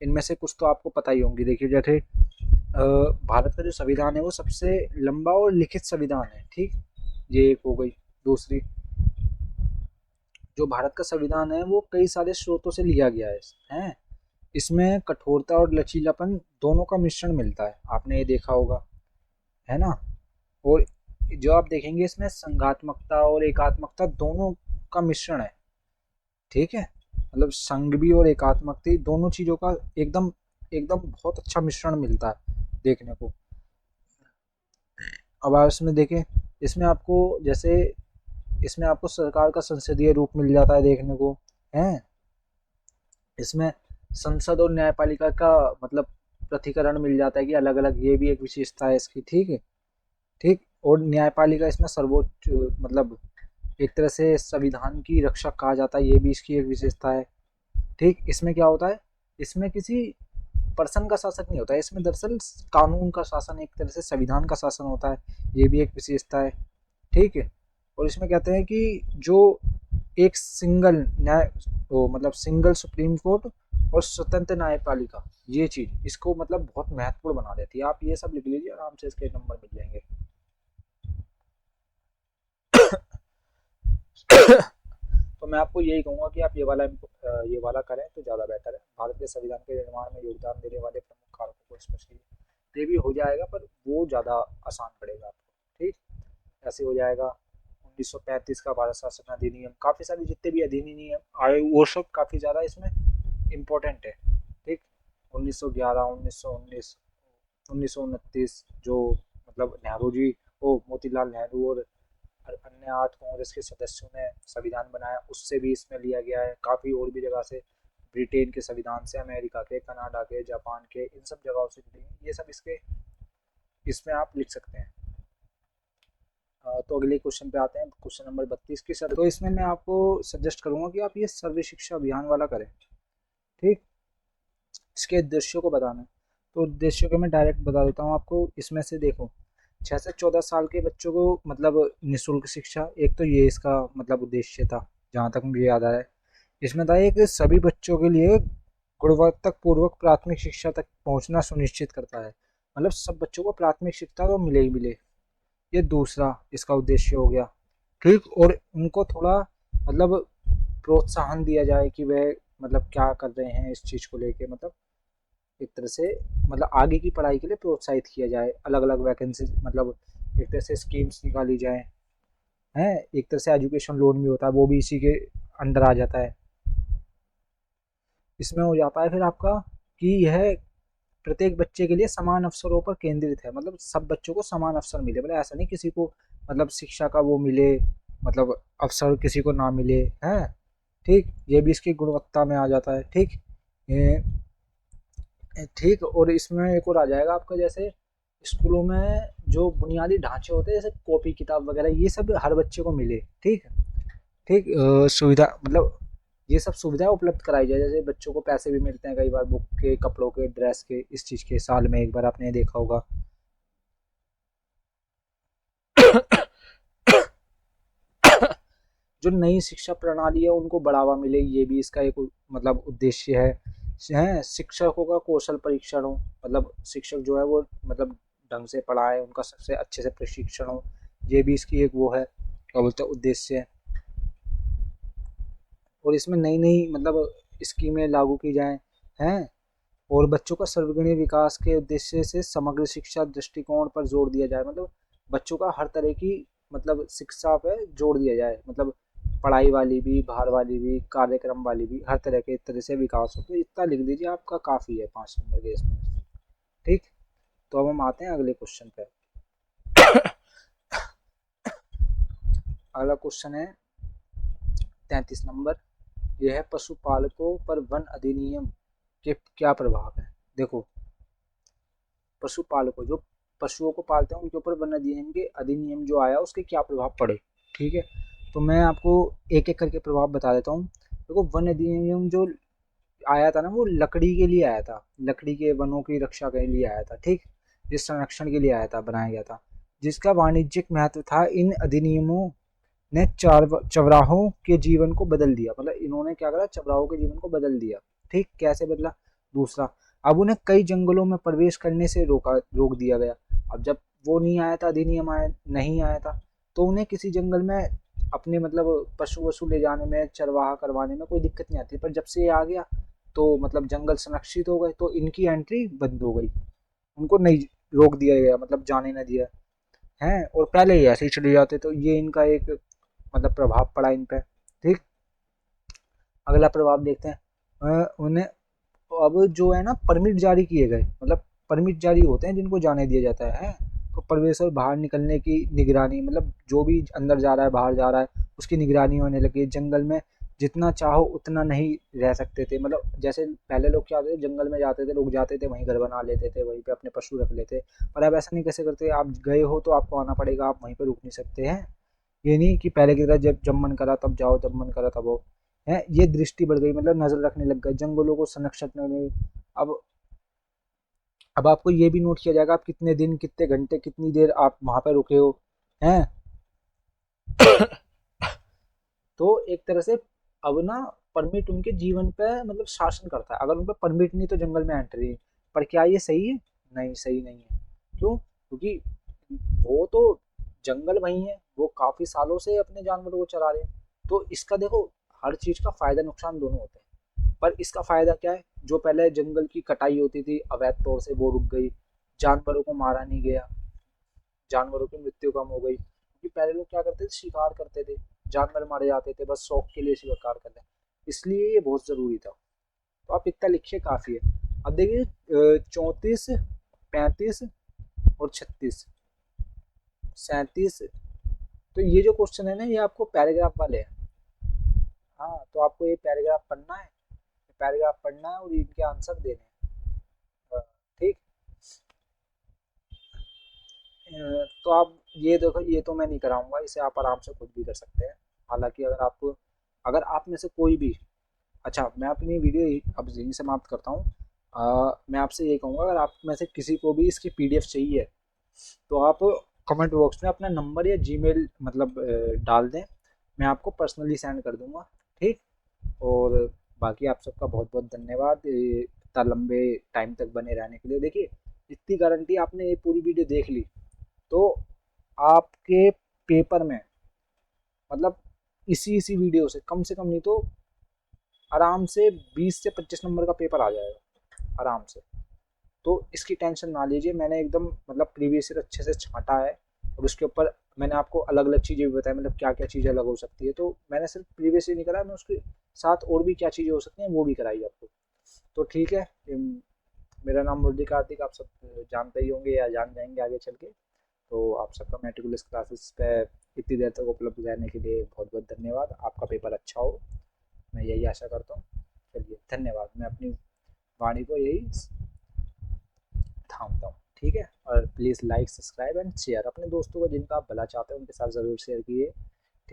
इनमें से कुछ तो आपको पता ही होंगी। देखिए जैसे भारत का जो संविधान है वो सबसे लंबा और लिखित संविधान है। ठीक। ये एक हो गई। दूसरी, जो भारत का संविधान है वो कई सारे स्रोतों से लिया गया है। इसमें कठोरता और लचीलापन दोनों का मिश्रण मिलता है, आपने ये देखा होगा, है ना। और जो आप देखेंगे इसमें संघात्मकता और एकात्मकता दोनों का मिश्रण है। ठीक है। मतलब संघ भी और एकात्मकता, दोनों चीजों का एकदम एकदम बहुत अच्छा मिश्रण मिलता है देखने को। अब आप इसमें देखें, इसमें आपको जैसे इसमें आपको सरकार का संसदीय रूप मिल जाता है देखने को, है। इसमें संसद और न्यायपालिका का मतलब प्रतिकरण मिल जाता है कि अलग अलग, ये भी एक विशेषता है इसकी। ठीक है। ठीक। और न्यायपालिका इसमें सर्वोच्च, मतलब एक तरह से संविधान की रक्षा कहा जाता है, ये भी इसकी एक विशेषता है। ठीक। इसमें क्या होता है, इसमें किसी पर्सन का शासन नहीं होता है, इसमें दरअसल कानून का शासन, एक तरह से संविधान का शासन होता है, ये भी एक विशेषता है। ठीक है। और इसमें कहते हैं कि जो एक सिंगल न्याय, वो मतलब सिंगल सुप्रीम कोर्ट और स्वतंत्र न्यायपालिका, ये चीज इसको मतलब बहुत महत्वपूर्ण बना देती है। आप ये सब लिख लीजिए, आराम से इसके नंबर मिल जाएंगे। तो मैं आपको यही कहूँगा कि आप ये वाला करें तो ज़्यादा बेटर है। भारत के संविधान के निर्माण में योगदान देने वाले प्रमुख कारकों को स्पष्ट ये भी हो जाएगा, पर वो ज़्यादा आसान पड़ेगा आपको। ठीक, ऐसे हो जाएगा। 1935 का भारत शासन अधिनियम, काफ़ी सारे जितने भी अधिनियम आए वो सब काफ़ी ज़्यादा इसमें इम्पोर्टेंट है। ठीक, 1911, 1919, 1929 जो मतलब नेहरू जी, ओ मोतीलाल नेहरू और अन्य 8 कांग्रेस के सदस्यों ने संविधान बनाया, उससे भी इसमें लिया गया है। काफ़ी और भी जगह से, ब्रिटेन के संविधान से, अमेरिका के, कनाडा के, जापान के, इन सब जगहों से लिए ये सब इसके इसमें आप लिख सकते हैं। तो अगले क्वेश्चन पे आते हैं, क्वेश्चन नंबर 32 की सर। तो इसमें मैं आपको सजेस्ट करूंगा कि आप ये सर्व शिक्षा अभियान वाला करें। ठीक, इसके उद्देश्यों को बताना है, तो उद्देश्यों को मैं डायरेक्ट बता देता हूँ आपको। इसमें से देखो, 6 से 14 साल के बच्चों को मतलब निःशुल्क शिक्षा, एक तो ये इसका मतलब उद्देश्य था, जहाँ तक मुझे याद आ रहा है। इसमें था एक सभी बच्चों के लिए गुणवत्तापूर्वक प्राथमिक शिक्षा तक पहुँचना सुनिश्चित करता है, मतलब सब बच्चों को प्राथमिक शिक्षा तो मिले ही मिले। ये दूसरा इसका उद्देश्य हो गया। ठीक, और उनको थोड़ा मतलब प्रोत्साहन दिया जाए कि वह मतलब क्या कर रहे हैं इस चीज़ को लेके, मतलब एक तरह से मतलब आगे की पढ़ाई के लिए प्रोत्साहित किया जाए। अलग अलग वैकेंसी मतलब एक तरह से स्कीम्स निकाली जाए हैं। एक तरह से एजुकेशन लोन भी होता है, वो भी इसी के अंडर आ जाता है। इसमें हो जाता है फिर आपका कि यह प्रत्येक बच्चे के लिए समान अवसरों पर केंद्रित है, मतलब सब बच्चों को समान अवसर मिले, मतलब ऐसा नहीं किसी को मतलब शिक्षा का वो मिले, मतलब अवसर किसी को ना मिले हैं। ठीक, ये भी इसकी गुणवत्ता में आ जाता है। ठीक, ये ठीक, और इसमें एक और आ जाएगा आपका, जैसे स्कूलों में जो बुनियादी ढांचे होते हैं, जैसे कॉपी किताब वगैरह, ये सब हर बच्चे को मिले। ठीक, ठीक, सुविधा मतलब ये सब सुविधाएं उपलब्ध कराई जाए। जैसे बच्चों को पैसे भी मिलते हैं कई बार, बुक के, कपड़ों के, ड्रेस के, इस चीज़ के, साल में एक बार आपने देखा होगा। जो नई शिक्षा प्रणाली है उनको बढ़ावा मिले, ये भी इसका एक मतलब उद्देश्य है। शिक्षकों का कौशल परीक्षण हो, मतलब शिक्षक जो है वो मतलब ढंग से पढ़ाए, उनका सबसे अच्छे से प्रशिक्षण हो, ये भी इसकी एक वो है, क्या बोलते हैं, उद्देश्य है। और इसमें नई नई मतलब स्कीमें लागू की जाएं हैं। और बच्चों का सर्वगणीय विकास के उद्देश्य से समग्र शिक्षा दृष्टिकोण पर जोर दिया जाए, मतलब बच्चों का हर तरह की मतलब शिक्षा पे जोर दिया जाए, मतलब पढ़ाई वाली भी, बाहर वाली भी, कार्यक्रम वाली भी, हर तरह के तरह से विकास हो। तो इतना लिख दीजिए, आपका काफ़ी है 5 नंबर के इसमें। ठीक, तो अब हम आते हैं अगले क्वेश्चन पे। अगला क्वेश्चन है 33 नंबर। यह है पशुपालकों पर वन अधिनियम के क्या प्रभाव है। देखो, पशुपालकों जो पशुओं को पालते हैं उनके ऊपर वन अधिनियम जो आया उसके क्या प्रभाव पड़े। ठीक है, तो मैं आपको एक एक करके प्रभाव बता देता हूँ। देखो, वन अधिनियम जो आया था ना, वो लकड़ी के लिए आया था, लकड़ी के वनों की रक्षा के लिए आया था। ठीक, जिस संरक्षण के लिए आया था, बनाया गया था, जिसका वाणिज्यिक महत्व था। इन अधिनियमों ने चौराहों के जीवन को बदल दिया, मतलब इन्होंने क्या करा, चौराहों के जीवन को बदल दिया। ठीक, कैसे बदला। दूसरा, अब उन्हें कई जंगलों में प्रवेश करने से रोक दिया गया। अब जब वो नहीं आया था, अधिनियम आया नहीं आया था, तो उन्हें किसी जंगल में अपने मतलब पशु वशु ले जाने में, चरवाहा करवाने में कोई दिक्कत नहीं आती। पर जब से ये आ गया तो मतलब जंगल संरक्षित हो गए, तो इनकी एंट्री बंद हो गई, उनको नहीं रोक दिया गया, मतलब जाने न दिया है। और पहले ही ऐसे ही चले जाते, तो ये इनका एक मतलब प्रभाव पड़ा इन पे। ठीक, अगला प्रभाव देखते हैं। उन्हें अब जो है ना परमिट जारी किए गए, मतलब परमिट जारी होते हैं जिनको जाने दिया जाता है। तो प्रवेश और बाहर निकलने की निगरानी, मतलब जो भी अंदर जा रहा है बाहर जा रहा है उसकी निगरानी होने लगी। जंगल में जितना चाहो उतना नहीं रह सकते थे, मतलब जैसे पहले लोग क्या होते थे, जंगल में जाते थे, लोग जाते थे वहीं घर बना लेते थे, वहीं पे अपने पशु रख लेते। पर अब ऐसा नहीं कैसे करते, आप गए हो तो आपको आना पड़ेगा, आप वहीं पर रुक नहीं सकते हैं। ये नहीं कि पहले की तरह जब जब मन करा तब जाओ, जब मन करा तब हो है। ये दृष्टि बढ़ गई, मतलब नजर रखने लग गए, जंगलों को संरक्षण करने। अब अब आपको ये भी नोट किया जाएगा, आप कितने दिन, कितने घंटे, कितनी देर आप वहां पर रुके हो हैं। तो एक तरह से अब ना परमिट उनके जीवन पे मतलब शासन करता है। अगर उन पर परमिट नहीं तो जंगल में एंट्री। पर क्या ये सही है? नहीं, सही नहीं है। क्यों? क्योंकि वो तो जंगल वही है, वो काफी सालों से अपने जानवरों को चरा रहे हैं। तो इसका देखो, हर चीज़ का फ़ायदा नुकसान दोनों होते हैं। पर इसका फ़ायदा क्या है, जो पहले जंगल की कटाई होती थी अवैध तौर से वो रुक गई, जानवरों को मारा नहीं गया, जानवरों की मृत्यु कम हो गई, क्योंकि पहले लोग क्या करते थे, शिकार करते थे, जानवर मारे जाते थे बस शौक के लिए शिकार करते, इसलिए ये बहुत ज़रूरी था। तो आप इतना लिखिए काफ़ी है। अब देखिए 34, 35 और 36, 37, तो ये जो क्वेश्चन है ना ये आपको पैराग्राफ वाले हैं। हाँ, तो आपको ये पैराग्राफ पढ़ना है, पैराग्राफ पढ़ना है और इनके आंसर देने हैं। ठीक। तो आप ये देखो, ये तो मैं नहीं कराऊंगा, इसे आप आराम से खुद भी कर सकते हैं। हालांकि अगर आप में से कोई भी, अच्छा मैं अपनी वीडियो अब यहीं समाप्त करता हूँ। मैं आपसे ये कहूँगा, अगर आप में से किसी को भी इसकी पीडीएफ चाहिए तो आप कमेंट बॉक्स में अपना नंबर या जीमेल मतलब डाल दें, मैं आपको पर्सनली सेंड कर दूंगा। ठीक। और बाकी आप सबका बहुत बहुत धन्यवाद इतना लंबे टाइम तक बने रहने के लिए। देखिए, इतनी गारंटी, आपने ये पूरी वीडियो देख ली तो आपके पेपर में मतलब इसी इसी वीडियो से कम नहीं तो आराम से 20 से 25 नंबर का पेपर आ जाएगा आराम से। तो इसकी टेंशन ना लीजिए, मैंने एकदम मतलब प्रीवियस ईयर अच्छे से छांटा है, और उसके ऊपर मैंने आपको अलग अलग चीज़ें भी बताई, मतलब क्या क्या चीज़ें अलग हो सकती है। तो मैंने सिर्फ प्रीवियस ईयर नहीं करा, मैं उसके साथ और भी क्या चीज़ें हो सकती हैं वो भी कराई आपको। तो ठीक है, मेरा नाम मुरली कार्तिक, आप सब जानते ही होंगे या जान जाएंगे आगे चल के। तो आप सबका मेट्रिकुलस क्लासेस पे इतनी देर तक उपलब्ध रहने के लिए बहुत बहुत धन्यवाद। आपका पेपर अच्छा हो, मैं यही आशा करता हूँ। चलिए धन्यवाद, मैं अपनी वाणी को यही थामता हूँ। ठीक है, और please like subscribe and share, अपने दोस्तों को जिनका आप भला चाहते हैं उनके साथ ज़रूर शेयर कीजिए।